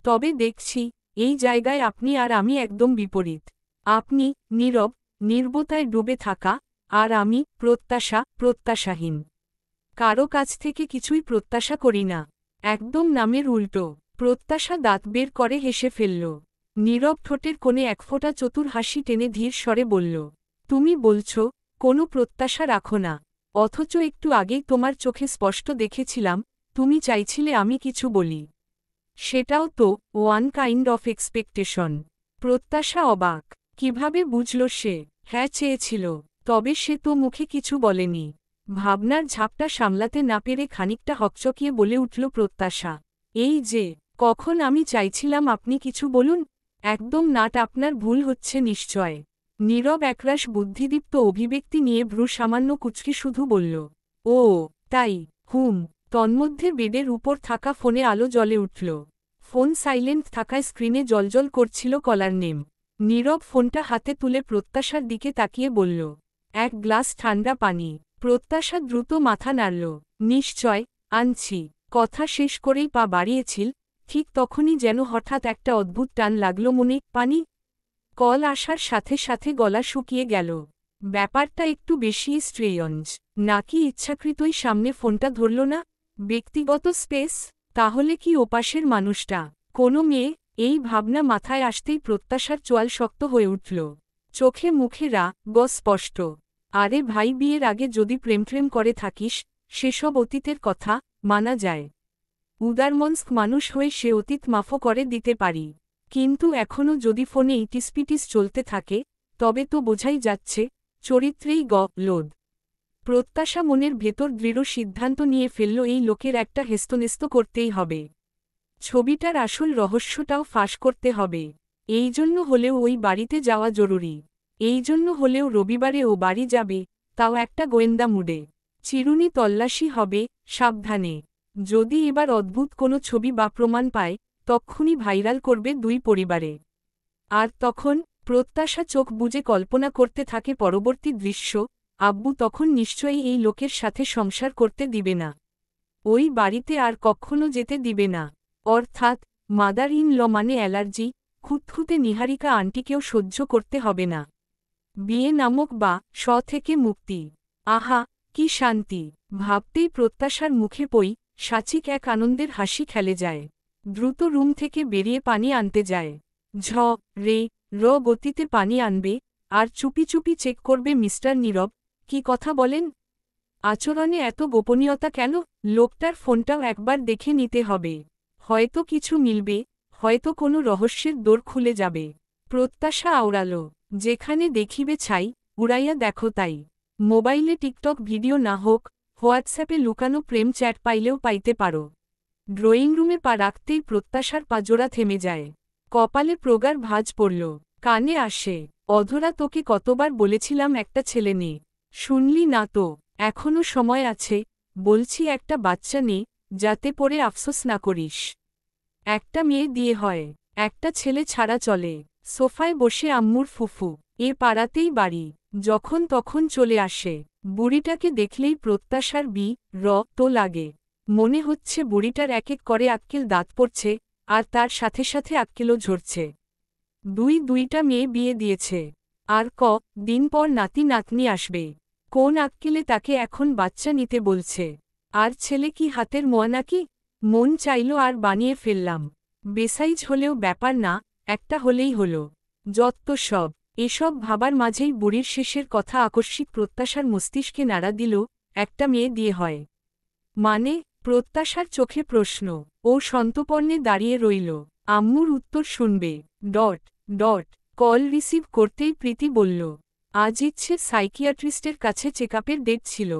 তবে দেখছি এই জায়গায় আপনি আর আমি একদম বিপরীত। আপনি নীরব, নির্বতায় ডুবে থাকা, আর আমি প্রত্যাশাহীন। কারো কাছ থেকে কিছুই প্রত্যাশা করি না, একদম নামের উল্টো। প্রত্যাশা দাঁত বের করে হেসে ফেলল, নীরব ঠোঁটের কোণে একফোঁটা চতুর হাসি টেনে ধীর স্বরে বলল, তুমি বলছ কোনো প্রত্যাশা রাখো না, অথচ একটু আগেই তোমার চোখে স্পষ্ট দেখেছিলাম তুমি চাইছিলে আমি কিছু বলি। সেটাও তো ওয়ান কাইন্ড অফ এক্সপেকটেশন। প্রত্যাশা অবাক, কিভাবে বুঝল সে? হ্যাঁ চেয়েছিল, তবে সে তো মুখে কিছু বলেনি। ভাবনার ঝাপটা সামলাতে না পেরে খানিকটা হকচকিয়ে বলে উঠল প্রত্যাশা, এই যে কখন আমি চাইছিলাম আপনি কিছু বলুন। একদম নাট, আপনার ভুল হচ্ছে নিশ্চয়। নীরব একরাশ বুদ্ধিদীপ্ত অভিব্যক্তি নিয়ে ভ্রু সামান্য কুচকি শুধু বলল, ও তাই, তন্মধ্যে বেডের উপর থাকা ফোনে আলো জ্বলে উঠল। ফোন সাইলেন্ট থাকায় স্ক্রিনে জ্বলজ্বল করছিল কলার নেম। নীরব ফোনটা হাতে তুলে প্রত্যাশার দিকে তাকিয়ে বলল, এক গ্লাস ঠান্ডা পানি। প্রত্যাশা দ্রুত মাথা নাড়ল, নিশ্চয়, আনছি। কথা শেষ করেই পা বাড়িয়েছিল, ঠিক তখনই যেন হঠাৎ একটা অদ্ভুত টান লাগল মনে। পানি? কল আসার সাথে সাথে গলা শুকিয়ে গেল। ব্যাপারটা একটু বেশি স্ট্রেঞ্জ। নাকি ইচ্ছাকৃতই সামনে ফোনটা ধরল না? ব্যক্তিগত স্পেস? তাহলে কি ওপাশের মানুষটা কোনো মেয়ে? এই ভাবনা মাথায় আসতেই প্রত্যাশার চোয়াল শক্ত হয়ে উঠল, চোখে মুখে রাগ স্পষ্ট। আরে ভাই, বিয়ের আগে যদি প্রেম করে থাকিস সেসব অতীতের কথা মানা যায়। উদারমনস্ক মানুষ হয়ে সে অতীত মাফও করে দিতে পারি, কিন্তু এখনও যদি ফোনে ইটিসপিটিস চলতে থাকে তবে তো বোঝাই যাচ্ছে চরিত্রেই লোদ। প্রত্যাশা মনের ভেতর দৃঢ় সিদ্ধান্ত নিয়ে ফেলল, এই লোকের একটা হেস্তনেস্ত করতেই হবে। ছবিটার আসল রহস্যটাও ফাঁস করতে হবে। এই জন্য হলেও ওই বাড়িতে যাওয়া জরুরি। এই জন্য হলেও রবিবারে ও বাড়ি যাবে, তাও একটা গোয়েন্দা মুডে। চিরুনি তল্লাশি হবে, সাবধানে। যদি এবার অদ্ভুত কোনো ছবি বা প্রমাণ পায় তক্ষুনি ভাইরাল করবে দুই পরিবারে। আর তখন প্রত্যাশা চোখ বুজে কল্পনা করতে থাকে পরবর্তী দৃশ্য। আব্বু তখন নিশ্চয়ই এই লোকের সাথে সংসার করতে দিবে না, ওই বাড়িতে আর কখনো যেতে দিবে না। অর্থাৎ মাদার ইন ল মানে অ্যালার্জি, খুঁতখুঁতে নিহারিকা আন্টিকেও সহ্য করতে হবে না। বিয়ে নামক বা থেকে মুক্তি। আহা কি শান্তি! ভাবতেই প্রত্যাশার মুখে সাচিক এক আনন্দের হাসি খেলে যায়। দ্রুত রুম থেকে বেরিয়ে পানি আনতে যায়। র গতিতে পানি আনবে, আর চুপি চুপি চেক করবে মিস্টার নীরব কি কথা বলেন। আচরণে এত গোপনীয়তা কেন? লোকটার ফোনটাও একবার দেখে নিতে হবে, হয়তো কিছু মিলবে, হয়তো কোনো রহস্যের দোর খুলে যাবে। প্রত্যাশা আওড়াল, যেখানে দেখিবে ছাই উড়াইয়া দেখো তাই। মোবাইলে টিকটক ভিডিও না হোক, হোয়াটসঅ্যাপে লুকানো প্রেম চ্যাট পাইলেও পাইতে পারো। ড্রয়িং রুমে পা রাখতেই প্রত্যাশার পাজোড়া থেমে যায়। কপালে প্রগাঢ় ভাঁজ পড়ল, কানে আসে, অধরা তোকে কতবার বলেছিলাম একটা ছেলে নে, শুনলি না তো? এখনো সময় আছে, বলছি একটা বাচ্চা নে, যাতে পড়ে আফসোস না করিস। একটা মেয়ে দিয়ে হয়, একটা ছেলে ছাড়া চলে। সোফায় বসে আম্মুর ফুফু, এ পাড়াতেই বাড়ি, যখন তখন চলে আসে। বুড়িটাকে দেখলেই প্রত্যাশার তো লাগে। মনে হচ্ছে বুড়িটার এক এক করে আক্কেল দাঁত পড়ছে, আর তার সাথে সাথে আক্কেলও ঝরছে। দুইটা মেয়ে বিয়ে দিয়েছে, আর দিন পর নাতি নাতনি আসবে। কোন আক্কেলে তাকে এখন বাচ্চা নিতে বলছে? আর ছেলে কি হাতের মোয়া নাকি? মন চাইল আর বানিয়ে ফেললাম। বেসাইজ হলেও ব্যাপার না, একটা হলেই হলো। যত্ত সব। এসব ভাবার মাঝেই বুড়ির শেষের কথা আকস্মিক প্রত্যাশার মস্তিষ্কে নাড়া দিল, একটা মেয়ে দিয়ে হয় মানে? প্রত্যাশার চোখে প্রশ্ন। ও সন্তপর্ণে দাঁড়িয়ে রইল, আম্মুর উত্তর শুনবে। কল রিসিভ করতেই প্রীতি বলল, আজ ইচ্ছে সাইকিয়াট্রিস্টের কাছে চেকআপের ডেট ছিল।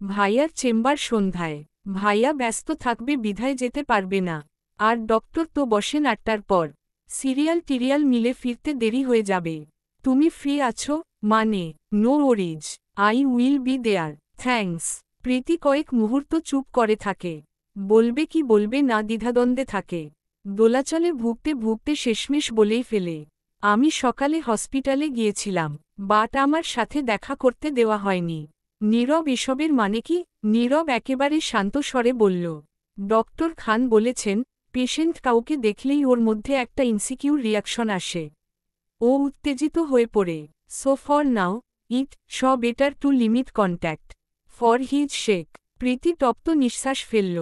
ভাইয়ার চেম্বার সন্ধ্যায়, ভাইয়া ব্যস্ত থাকবে বিধায় যেতে পারবে না। আর ডক্টর তো বসেন 8টার পর। সিরিয়াল টিরিয়াল মিলে ফিরতে দেরি হয়ে যাবে। তুমি ফ্রি আছো? মানে, no worries, I will be there, thanks. Priti কয়েক মুহূর্ত চুপ করে থাকে, বলবে কি বলবে না দ্বিধাদ্বন্দ্বে থাকে। দোলাচলে ভুগতে ভুগতে শেষমেশ বলেই ফেলে, আমি সকালে হসপিটালে গিয়েছিলাম, বাট আমার সাথে দেখা করতে দেওয়া হয়নি। নীরব এসবের মানে কি? নীরব একেবারে শান্ত স্বরে বলল, ডক্টর খান বলেছেন, পেশেন্ট কাউকে দেখলেই ওর মধ্যে একটা ইনসিকিউর রিয়াকশন আসে। ও উত্তেজিত হয়ে পড়ে। So for now, it better to limit contact for his sake. Priti তপ্ত নিঃশ্বাস ফেলল,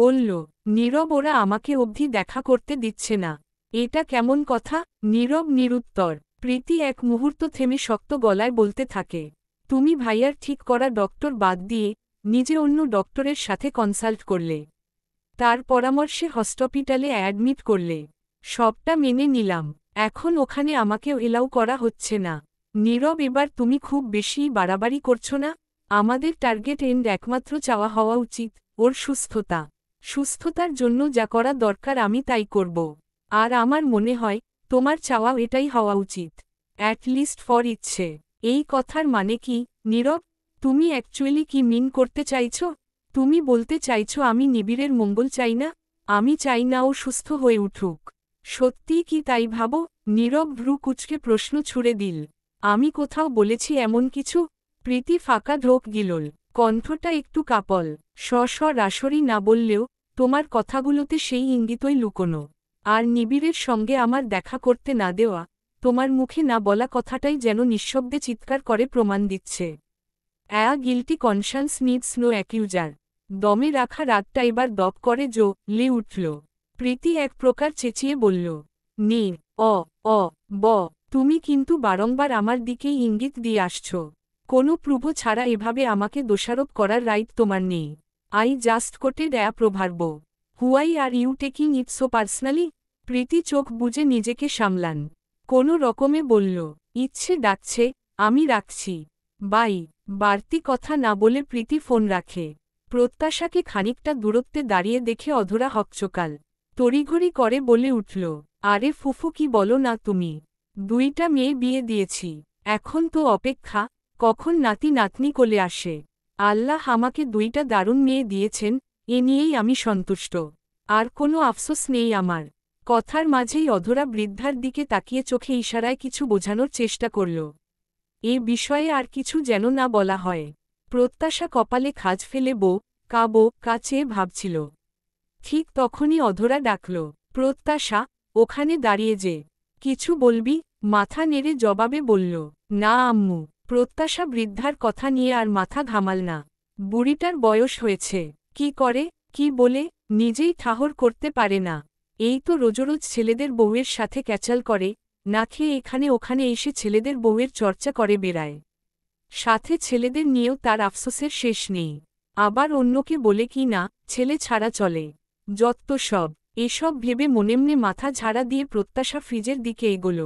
বলল, নীরব ওরা আমাকে অবধি দেখা করতে দিচ্ছে না, এটা কেমন কথা? নীরব নিরুত্তর। প্রীতি এক মুহূর্ত থেমে শক্ত গলায় বলতে থাকে, তুমি ভাইয়ার ঠিক করা ডক্টর বাদ দিয়ে নিজে অন্য ডক্টরের সাথে কনসাল্ট করলে, তার পরামর্শে হসপিটালে অ্যাডমিট করলে। সবটা মেনে নিলাম, এখন ওখানে আমাকেও এলাও করা হচ্ছে না। নীরব এবার তুমি খুব বেশি বাড়াবাড়ি করছো না? আমাদের টার্গেট এন্ড একমাত্র চাওয়া হওয়া উচিত ওর সুস্থতা। সুস্থতার জন্য যা করা দরকার আমি তাই করব। আর আমার মনে হয় তোমার চাওয়াও এটাই হওয়া উচিত, অ্যাট লিস্ট ফর ইচ্ছে। এই কথার মানে কি নীরব? তুমি অ্যাকচুয়ালি কি মিন করতে চাইছো? তুমি বলতে চাইছো আমি নিবিড়ের মঙ্গল চাই না? আমি চাই না ও সুস্থ হয়ে উঠুক। সত্যিই কি তাই ভাবো? নীরব ভ্রু কুঁচকে প্রশ্ন ছুড়ে দিল। আমি কোথাও বলেছি এমন কিছু? প্রীতি ফাঁকা ঢোক গিলল, কণ্ঠটা একটু কাপল। রাসরি না বললেও তোমার কথাগুলোতে সেই ইঙ্গিতই লুকোনো। আর নিবিড়ের সঙ্গে আমার দেখা করতে না দেওয়া, তোমার মুখে না বলা কথাটাই যেন নিঃশব্দে চিৎকার করে প্রমাণ দিচ্ছে। Guilty conscience needs no accuser. দমে রাখা রাতটা এবার দপ করে লে উঠল। প্রীতি এক প্রকার চেঁচিয়ে বলল, নি অ অ ব তুমি কিন্তু বারংবার আমার দিকেই ইঙ্গিত দিয়ে আসছ। কোনো প্রুভ ছাড়া এভাবে আমাকে দোষারোপ করার রাইট তোমার নেই। I just quoted proverb. Why are you taking it so personally? Priti চোখ বুজে নিজেকে সামলান। কোনো রকমে বলল, ইচ্ছে ডাকছে, আমি রাখছি। বাই। বাড়তি কথা না বলে প্রীতি ফোন রাখে। প্রত্যাশাকে খানিকটা দূরত্বে দাঁড়িয়ে দেখে অধরা হকচকাল। তড়িঘড়ি করে বলে উঠল, আরে ফুফু কি বলো না তুমি? 2টা মেয়ে বিয়ে দিয়েছি, এখন তো অপেক্ষা কখন নাতি নাতনি কোলে আসে। আল্লাহ আমাকে 2টা দারুণ মেয়ে দিয়েছেন, এ নিয়েই আমি সন্তুষ্ট। আর কোনো আফসোস নেই আমার। কথার মাঝেই অধরা বৃদ্ধার দিকে তাকিয়ে চোখে ইশারায় কিছু বোঝানোর চেষ্টা করল। এ বিষয়ে আর কিছু যেন না বলা হয়। প্রত্যাশা কপালে খাজ ফেলে কাছে ভাবছিল। ঠিক তখনই অধরা ডাকল, প্রত্যাশা, ওখানে দাঁড়িয়ে যে কিছু বলবি? মাথা নেড়ে জবাবে বলল, না আম্মু। প্রত্যাশা বৃদ্ধার কথা নিয়ে আর মাথা ঘামাল না। বুড়িটার বয়স হয়েছে, কি করে কি বলে নিজেই ঠাহর করতে পারে না। এই তো রোজরোজ ছেলেদের বউয়ের সাথে ক্যাচাল করে, না খেয়ে এখানে ওখানে এসে ছেলেদের বউয়ের চর্চা করে বেড়ায়। সাথে ছেলেদের নিয়েও তার আফসোসের শেষ নেই। আবার অন্যকে বলে কি না ছেলে ছাড়া চলে। যত্ত সব। এসব ভেবে মনেমনে মাথা ঝাড়া দিয়ে প্রত্যাশা ফ্রিজের দিকে এগোল।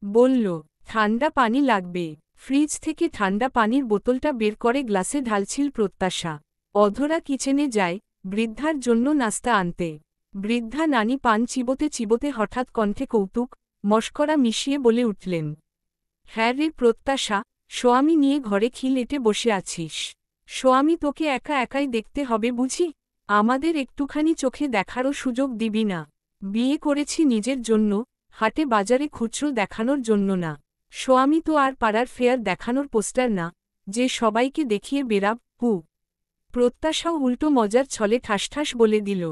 বলল, ঠান্ডা পানি লাগবে। ফ্রিজ থেকে ঠান্ডা পানির বোতলটা বের করে গ্লাসে ঢালছিল প্রত্যাশা। অধরা কিচেনে যায় বৃদ্ধার জন্য নাস্তা আনতে। বৃদ্ধা নানি পান চিবোতে চিবোতে হঠাৎ কণ্ঠে কৌতুক মশকরা মিশিয়ে বলে উঠলেন, হ্যাঁ রে প্রত্যাশা, স্বামী নিয়ে ঘরে খিল এঁটে বসে আছিস। স্বামী তোকে একা একাই দেখতে হবে বুঝি? আমাদের একটুখানি চোখে দেখারও সুযোগ দিবি না? বিয়ে করেছি নিজের জন্য, হাটে বাজারে খুচরো দেখানোর জন্য না। স্বামী তো আর পাড়ার ফেয়ার দেখানোর পোস্টার না, যে সবাইকে দেখিয়ে বেরাব। প্রত্যাশাও উল্টো মজার ছলে ঠাসঠাস বলে দিল।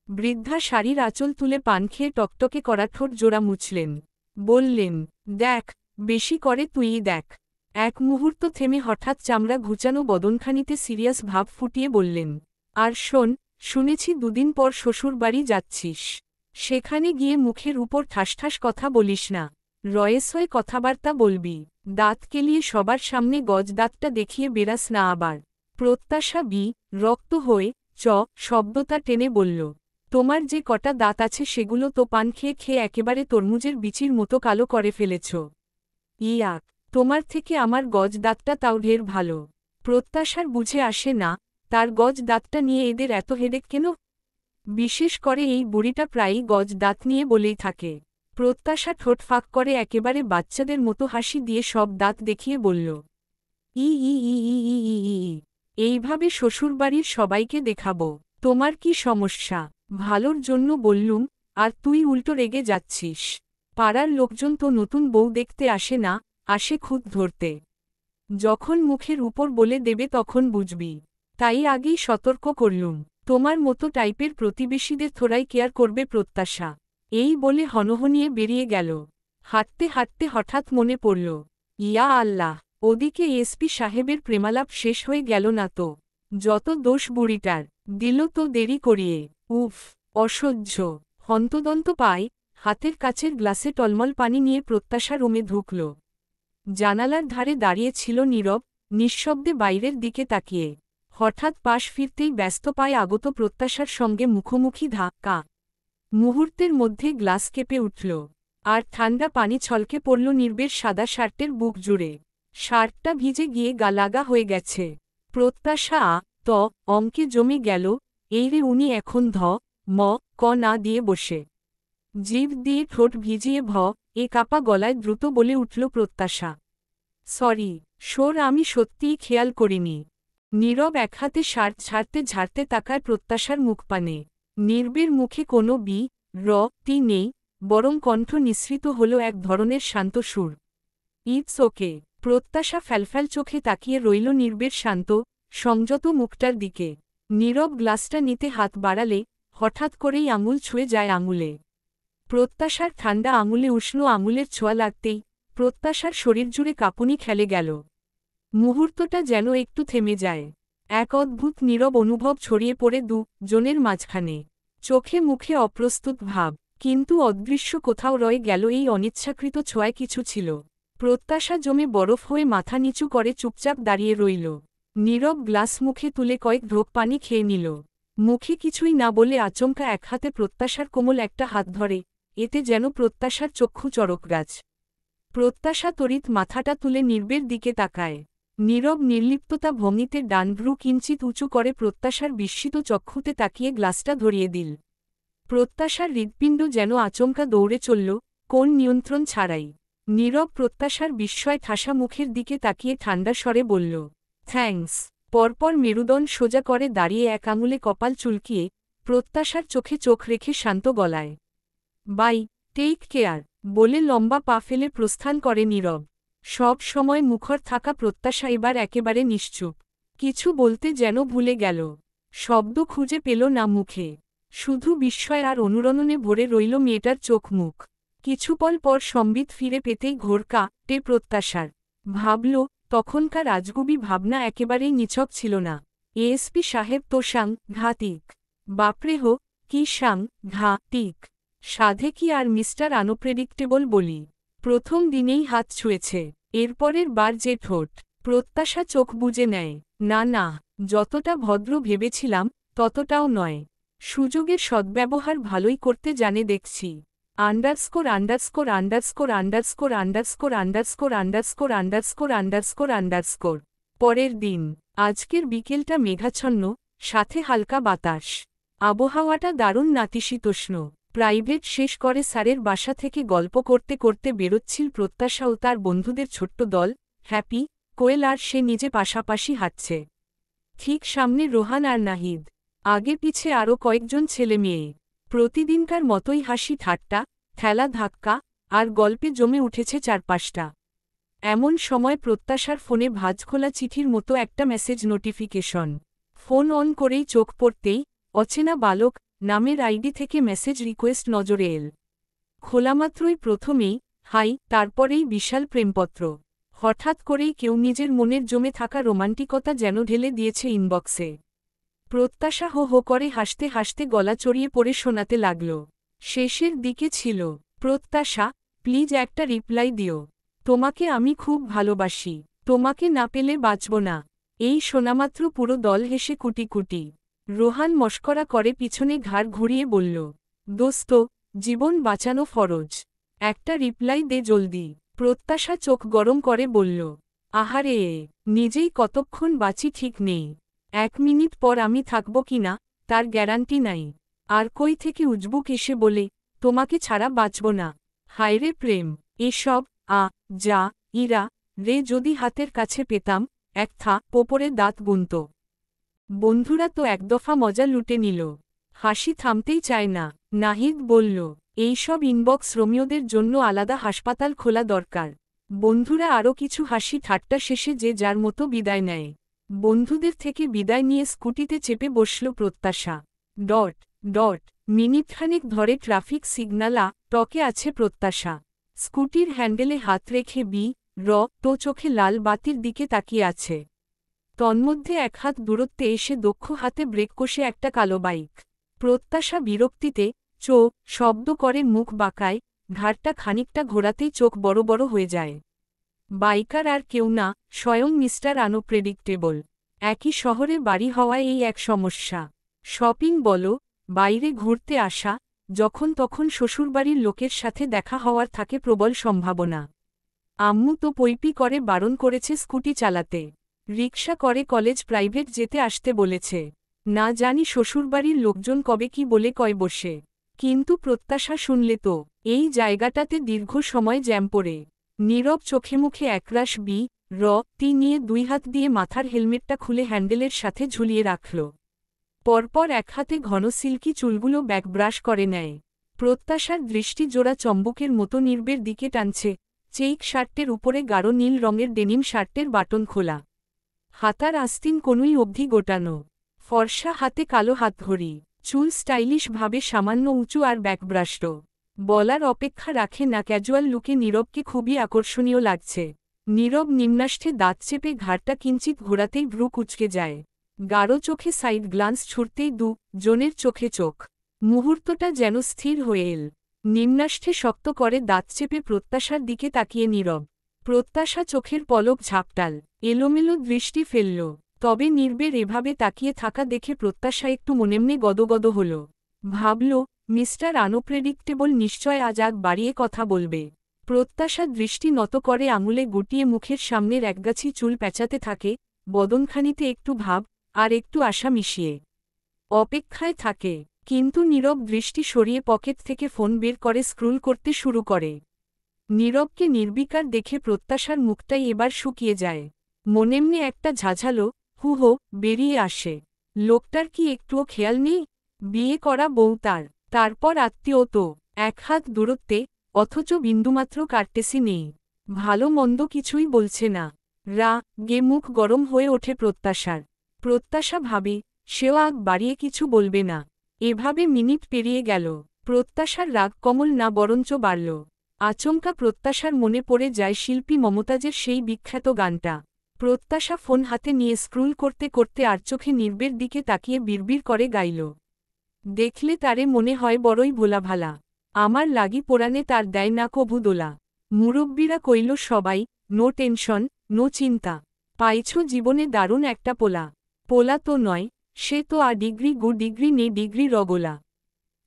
বৃদ্ধা শাড়ির আঁচল তুলে পান খেয়ে টকটকে করা ঠোঁট জোড়া মুছলেন। বললেন, দেখ, বেশি করে তুইই দেখ। এক মুহূর্ত থেমে হঠাৎ চামড়া ঘুচানো বদনখানিতে সিরিয়াস ভাব ফুটিয়ে বললেন, আর শোন, শুনেছি 2 দিন পর শ্বশুর বাড়ি যাচ্ছিস। সেখানে গিয়ে মুখের উপর ঠাসঠাস কথা বলিস না, রয়েসয় কথাবার্তা বলবি। দাঁত কেলিয়ে সবার সামনে গজ দাঁতটা দেখিয়ে বেরাস না আবার। প্রত্যাশা রক্ত হয়ে শব্দটা টেনে বলল, তোমার যে কটা দাঁত আছে সেগুলো তো পান খেয়ে খেয়ে একেবারে তরমুজের বিচির মতো কালো করে ফেলেছ। ইয়াক, তোমার থেকে আমার গজ দাঁতটা তাও ঢের ভালো। প্রত্যাশার বুঝে আসে না, তার গজ দাঁতটা নিয়ে এদের এত হেডেক কেন? বিশেষ করে এই বুড়িটা প্রায়ই গজ দাঁত নিয়ে বলেই থাকে। প্রত্যাশা ঠোঁট ফাঁক করে একেবারে বাচ্চাদের মতো হাসি দিয়ে সব দাঁত দেখিয়ে বলল, ই ই ই ই ই ই ই ই। এইভাবে শ্বশুরবাড়ির সবাইকে দেখাবো? তোমার কি সমস্যা? ভালোর জন্য বললুম, আর তুই উল্টো রেগে যাচ্ছিস। পাড়ার লোকজন তো নতুন বউ দেখতে আসে না, আসে খুদ ধরতে। যখন মুখের উপর বলে দেবে তখন বুঝবি। তাই আগেই সতর্ক করলুম। তোমার মতো টাইপের প্রতিবেশীদের থোড়াই কেয়ার করবে প্রত্যাশা। এই বলে হনহনিয়ে বেরিয়ে গেল। হাঁটতে হাঁটতে হঠাৎ মনে পড়ল, ইয়া আল্লাহ, ওদিকে এসপি সাহেবের প্রেমালাপ শেষ হয়ে গেল না তো। যত দোষ বুড়িটার, দিল তো দেরি করিয়ে। উফ, অসহ্য। হন্তদন্ত পায়, হাতের কাছের গ্লাসে টলমল পানি নিয়ে প্রত্যাশা রুমে ঢুকল। জানালার ধারে দাঁড়িয়ে ছিল নীরব, নিঃশব্দে বাইরের দিকে তাকিয়ে। হঠাৎ পাশ ফিরতেই ব্যস্ত পায়ে আগত প্রত্যাশার সঙ্গে মুখোমুখি ধাক্কা। মুহূর্তের মধ্যে গ্লাস কেঁপে উঠল, আর ঠান্ডা পানি ছলকে পড়ল নির্বের সাদা শার্টের বুক জুড়ে। শার্টটা ভিজে গিয়ে গালাগা হয়ে গেছে। প্রত্যাশা ত অঙ্কে জমে গেল, এই রে উনি এখন ম ক না দিয়ে বসে। জিভ দিয়ে ঠোঁট ভিজিয়ে এ কাপা গলায় দ্রুত বলে উঠল প্রত্যাশা। সরি সোর, আমি সত্যিই খেয়াল করিনি। নীরব এক হাতে শার্ট ঝাড়তে ঝাড়তে তাকায় প্রত্যাশার মুখপানে। নির্বের মুখে কোনো তি নেই, বরং কণ্ঠ নিঃসৃত হল এক ধরনের শান্ত সুর। It's okay. প্রত্যাশা ফ্যালফ্যাল চোখে তাকিয়ে রইল নির্বের শান্ত, সংযত মুখটার দিকে। নীরব গ্লাসটা নিতে হাত বাড়ালে, হঠাৎ করেই আঙুল ছুঁয়ে যায় আঙুলে। প্রত্যাশার ঠান্ডা আঙুলে উষ্ণ আঙুলের ছোঁয়া লাগতেই প্রত্যাশার শরীর জুড়ে কাঁপুনি খেলে গেল। মুহূর্তটা যেন একটু থেমে যায়। এক অদ্ভুত নীরব অনুভব ছড়িয়ে পড়ে জনের মাঝখানে। চোখে মুখে অপ্রস্তুত ভাব, কিন্তু অদৃশ্য কোথাও রয়ে গেল এই অনিচ্ছাকৃত ছোঁয়ায় কিছু ছিল। প্রত্যাশা জমে বরফ হয়ে মাথা নিচু করে চুপচাপ দাঁড়িয়ে রইল। নীরব গ্লাস মুখে তুলে কয়েক ঢোক পানি খেয়ে নিল। মুখে কিছুই না বলে আচমকা এক হাতে প্রত্যাশার কোমল একটা হাত ধরে, এতে যেন প্রত্যাশার চক্ষু চড়কগাছ। প্রত্যাশা তড়িৎ মাথাটা তুলে নির্বের দিকে তাকায়। নীরব নির্লিপ্ততা ভঙ্গিতে ডান ভ্রু কিঞ্চিত উঁচু করে প্রত্যাশার বিস্মিত চক্ষুতে তাকিয়ে গ্লাসটা ধরিয়ে দিল। প্রত্যাশার হৃৎপিণ্ড যেন আচমকা দৌড়ে চলল, কোন নিয়ন্ত্রণ ছাড়াই। নীরব প্রত্যাশার বিস্ময় ঠাসা মুখের দিকে তাকিয়ে ঠান্ডা স্বরে বলল, থ্যাঙ্কস। পরপর মেরুদণ্ড সোজা করে দাঁড়িয়ে এক আঙুলে কপাল চুলকিয়ে প্রত্যাশার চোখে চোখ রেখে শান্ত গলায়, বাই, টেক কেয়ার বলে লম্বা পা ফেলে প্রস্থান করে নীরব। সব সময় মুখর থাকা প্রত্যাশা এবার একেবারে নিশ্চুপ। কিছু বলতে যেন ভুলে গেল। শব্দ খুঁজে পেল না মুখে। শুধু বিস্ময় আর অনুরণনে ভরে রইল মেয়েটার চোখ মুখ। কিছুপল পর সম্বিত ফিরে পেতেই ঘোরকা টে প্রত্যাশার। ভাবল, তখনকার আজগুবি ভাবনা একেবারেই নিছক ছিল না। এএসপি সাহেব তো সাংঘাতিক। বাপরে হো, কি সাংঘাতিক। সাধে কি আর মিস্টার আনপ্রেডিক্টেবল বলি। প্রথম দিনেই হাত ছুঁয়েছে, এরপরের বার যে ঠোঁট। প্রত্যাশা চোখ বুজে নেয়, না না, যতটা ভদ্র ভেবেছিলাম ততটাও নয়। সুযোগের সদ্ব্যবহার ভালোই করতে জানে দেখছি। Underscore underscore underscore underscore underscore underscore underscore underscore underscore underscore. পরের দিন, আজকের বিকেলটা মেঘাচ্ছন্ন, সাথে হালকা বাতাস। আবহাওয়াটা দারুণ নাতিশীতোষ্ণ। প্রাইভেট শেষ করে স্যারের বাসা থেকে গল্প করতে করতে বেরোচ্ছিল প্রত্যাশা ও তার বন্ধুদের ছোট্ট দল, হ্যাপি, কোয়েল আর সে নিজে পাশাপাশি হাঁটছে। ঠিক সামনে রোহান আর নাহিদ, আগে পিছে আরও কয়েকজন ছেলে মেয়ে। প্রতিদিনকার মতোই হাসি ঠাট্টা, ঠেলা ধাক্কা, আর গল্পে জমে উঠেছে চারপাশটা। এমন সময় প্রত্যাশার ফোনে ভাঁজখোলা চিঠির মতো একটা মেসেজ নোটিফিকেশন। ফোন অন করেই চোখ পড়তেই অচেনা বালক নামের আইডি থেকে মেসেজ রিকোয়েস্ট নজরে এল। খোলামাত্রই প্রথমেই হাই, তারপরেই বিশাল প্রেমপত্র। হঠাৎ করেই কেউ নিজের মনের জমে থাকা রোমান্টিকতা যেন ঢেলে দিয়েছে ইনবক্সে। প্রত্যাশা হো হো করে হাসতে হাসতে গলা চড়িয়ে পড়ে শোনাতে লাগল। শেষের দিকে ছিল, প্রত্যাশা, প্লিজ একটা রিপ্লাই দিও। তোমাকে আমি খুব ভালোবাসি। তোমাকে না পেলে বাঁচব না। এই শোনামাত্র পুরো দল হেসে কুটি কুটি। রোহান মস্করা করে পিছনে ঘাড় ঘুরিয়ে বলল, দোস্ত, জীবন বাঁচানো ফরজ। একটা রিপ্লাই দে জলদি। প্রত্যাশা চোখ গরম করে বলল, আহারে, নিজেই কতক্ষণ বাঁচি ঠিক নেই। 1 মিনিট পর আমি থাকব কিনা তার গ্যারান্টি নাই। আর কই থেকে উজবুক এসে বলে, তোমাকে ছাড়া বাঁচব না। হায়রে প্রেম, এসব যা ইরা রে যদি হাতের কাছে পেতাম, পোপরে দাঁত গুনত। বন্ধুরা তো একদফা মজা লুটে নিল। হাসি থামতেই চায় না। নাহিদ বলল, এইসব ইনবক্স রোমিওদের জন্য আলাদা হাসপাতাল খোলা দরকার। বন্ধুরা আরও কিছু হাসি ঠাট্টা শেষে যে যার মতো বিদায় নেয়। বন্ধুদের থেকে বিদায় নিয়ে স্কুটিতে চেপে বসল প্রত্যাশা। ডট ডট মিনিটখানেক ধরে ট্রাফিক সিগন্যাল টকে আছে প্রত্যাশা। স্কুটির হ্যান্ডেলে হাত রেখে তো চোখে লাল বাতির দিকে তাকিয়ে আছে। তন্মধ্যে এক হাত দূরত্বে এসে দক্ষ হাতে ব্রেক কষে একটা কালো বাইক। প্রত্যাশা বিরক্তিতে শব্দ করে মুখ বাঁকায়, ঘাড়টা খানিকটা ঘোরাতেই চোখ বড় বড় হয়ে যায়। বাইকার আর কেউ না, স্বয়ং মিস্টার আনপ্রেডিক্টেবল। একই শহরে বাড়ি হওয়ায় এই এক সমস্যা। শপিং বলো, বাইরে ঘুরতে আসা, যখন তখন শ্বশুরবাড়ির লোকের সাথে দেখা হওয়ার থাকে প্রবল সম্ভাবনা। আম্মু তো পৈপি করে বারণ করেছে স্কুটি চালাতে। রিকশা করে কলেজ প্রাইভেট যেতে আসতে বলেছে। না জানি শ্বশুরবাড়ির লোকজন কবে কি বলে কয় বসে। কিন্তু প্রত্যাশা শুনলে তো, এই জায়গাটাতে দীর্ঘ সময় জ্যাম পড়ে। নীরব চোখে মুখে একরাশ তি নিয়ে দুই হাত দিয়ে মাথার হেলমেটটা খুলে হ্যান্ডেলের সাথে ঝুলিয়ে রাখল। পরপর এক হাতে ঘন সিল্কি চুলগুলো ব্যাক ব্রাশ করে নেয়। প্রত্যাশার দৃষ্টি জোড়া চম্বুকের মতো নির্বের দিকে টানছে। চেইক শার্টের উপরে গাঢ় নীল রঙের ডেনিম শার্টের বাটন খোলা। হাতার আস্তিন কনুই অবধি গোটানো। ফর্সা হাতে কালো হাতঘড়ি। চুল স্টাইলিশভাবে সামান্য উঁচু আর ব্যাকব্রাশড। বলার অপেক্ষা রাখে না, ক্যাজুয়াল লুকে নীরবকে খুবই আকর্ষণীয় লাগছে। নীরব নিম্নাষ্ঠে দাঁত চেপে ঘাড়টা কিঞ্চিত ঘোরাতেই ভ্রু কুঁচকে যায়। গাঢ় চোখে সাইড গ্লান্স ছুটতেই জনের চোখে চোখ। মুহূর্তটা যেন স্থির হয়ে এল। নিম্নাষ্ঠে শক্ত করে দাঁত চেপে প্রত্যাশার দিকে তাকিয়ে নীরব। প্রত্যাশা চোখের পলক ঝাপটাল, এলোমেলো দৃষ্টি ফেলল। তবে নির্বের এভাবে তাকিয়ে থাকা দেখে প্রত্যাশা একটু মনেমনে গদগদ হল। ভাবল, মিস্টার আনপ্রেডিক্টেবল নিশ্চয় আজ আগ বাড়িয়ে কথা বলবে। প্রত্যাশা দৃষ্টি নত করে আঙুলে গুটিয়ে মুখের সামনের একগাছি চুল পেঁচাতে থাকে, বদনখানিতে একটু ভাব আর একটু আশা মিশিয়ে। অপেক্ষায় থাকে, কিন্তু নীরব দৃষ্টি সরিয়ে পকেট থেকে ফোন বের করে স্ক্রুল করতে শুরু করে। নীরবকে নির্বিকার দেখে প্রত্যাশার মুখটাই এবার শুকিয়ে যায়। মনেমনে একটা ঝাঝালো হু বেরিয়ে আসে। লোকটার কি একটুও খেয়াল নেই? বিয়ে করা বউ তারপর আত্মীয় তো এক হাত দূরত্বে, অথচ বিন্দুমাত্র কার্টেসি নেই। ভালো মন্দ কিছুই বলছে না। গে মুখ গরম হয়ে ওঠে প্রত্যাশার। প্রত্যাশা ভাবে, সেও আগ বাড়িয়ে কিছু বলবে না। এভাবে মিনিট পেরিয়ে গেল। প্রত্যাশার রাগ কমল না বরঞ্চ বাড়ল। আচমকা প্রত্যাশার মনে পড়ে যায় শিল্পী মমতাজের সেই বিখ্যাত গানটা। প্রত্যাশা ফোন হাতে নিয়ে স্ক্রুল করতে করতে আর চোখে নির্বের দিকে তাকিয়ে বিড়বিড় করে গাইল। দেখলে তারে মনে হয় বড়ই ভোলাভালা। আমার লাগি পোড়ানে তার দেয় না কভু দোলা। মুরব্বীরা কইল সবাই, নো টেনশন, নো চিন্তা। পাইছ জীবনে দারুণ একটা পোলা তো নয়, সে তো ডিগ্রি ডিগ্রি নে ডিগ্রি রগোলা।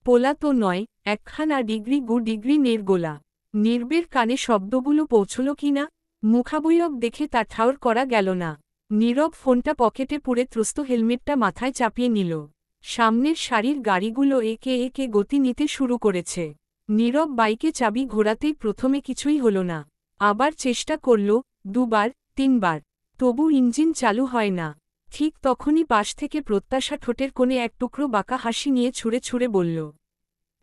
পোলা তো নয়, একখানা ডিগ্রি ডিগ্রি নের গোলা। নির্বের কানে শব্দগুলো পৌঁছল কিনা, মুখাবয়ব দেখে তা ঠাউর করা গেল না। নীরব ফোনটা পকেটে পুরে ত্রস্ত হেলমেটটা মাথায় চাপিয়ে নিল। সামনের সারির গাড়িগুলো একে একে গতি নিতে শুরু করেছে। নীরব বাইকে চাবি ঘোরাতেই প্রথমে কিছুই হল না। আবার চেষ্টা করল, দুবার, তিনবার। তবু ইঞ্জিন চালু হয় না। ঠিক তখনই পাশ থেকে প্রত্যাশা ঠোঁটের কোণে এক টুকরো বাঁকা হাসি নিয়ে ছুঁড়ে ছুঁড়ে বলল,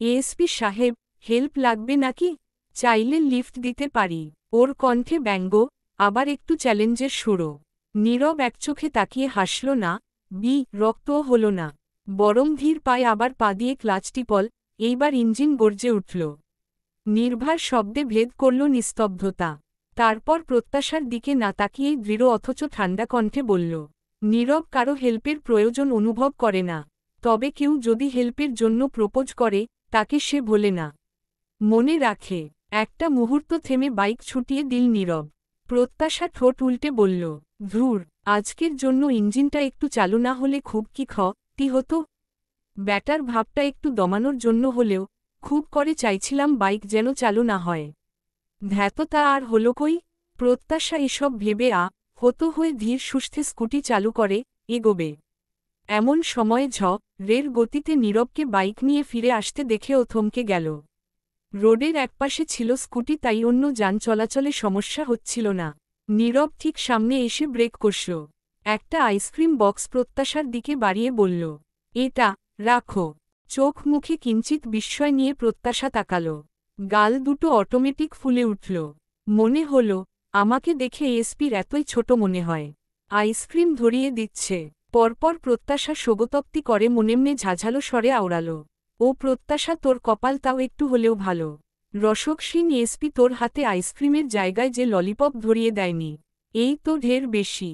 এএসপি সাহেব, হেল্প লাগবে নাকি? চাইলে লিফট দিতে পারি। ওর কণ্ঠে ব্যঙ্গ, আবার একটু চ্যালেঞ্জের সুরও। নীরব একচোখে তাকিয়ে হাসল না, রক্তও হল না। বরং ধীর পায়ে আবার পা দিয়ে ক্লাচ টিপল, এইবার ইঞ্জিন গর্জে উঠল। নির্ভার শব্দে ভেদ করল নিস্তব্ধতা। তারপর প্রত্যাশার দিকে না তাকিয়েই দৃঢ় অথচ ঠান্ডা কণ্ঠে বলল, নীরব কারো হেল্পের প্রয়োজন অনুভব করে না। তবে কেউ যদি হেল্পের জন্য প্রপোজ করে, তাকে সে ভোলে না। মনে রাখে। একটা মুহূর্ত থেমে বাইক ছুটিয়ে দিল নীরব। প্রত্যাশা ঠোঁট উল্টে বলল, ধুর, আজকের জন্য ইঞ্জিনটা একটু চালু না হলে খুব কি ক্ষতি হতো। ব্যাটার ভাবটা একটু দমানোর জন্য হলেও খুব করে চাইছিলাম বাইক যেন চালু না হয়। ধ্যাততা আর হলো কই? প্রত্যাশা এসব ভেবে হতো হয়ে ধীর সুস্থে স্কুটি চালু করে, এগোবে। এমন সময় রের গতিতে নীরবকে বাইক নিয়ে ফিরে আসতে দেখেও থমকে গেল। রোডের একপাশে ছিল স্কুটি, তাই অন্য যান চলাচলে সমস্যা হচ্ছিল না। নীরব ঠিক সামনে এসে ব্রেক কষল। একটা আইসক্রিম বক্স প্রত্যাশার দিকে বাড়িয়ে বলল, এটা রাখো। চোখ মুখে কিঞ্চিত বিস্ময় নিয়ে প্রত্যাশা তাকাল। গাল দুটো অটোমেটিক ফুলে উঠল। মনে হল, আমাকে দেখে এসপির এতই ছোট মনে হয়। আইসক্রিম ধরিয়ে দিচ্ছে। পরপর প্রত্যাশা সোগতপ্তি করে মনেমনে ঝাঝালো স্বরে আওড়াল, ও প্রত্যাশা, তোর কপাল তাও একটু হলেও ভালো। রসকসীন এসপি তোর হাতে আইসক্রিমের জায়গায় যে ললিপপ ধরিয়ে দেয়নি, এই তো ঢের বেশি।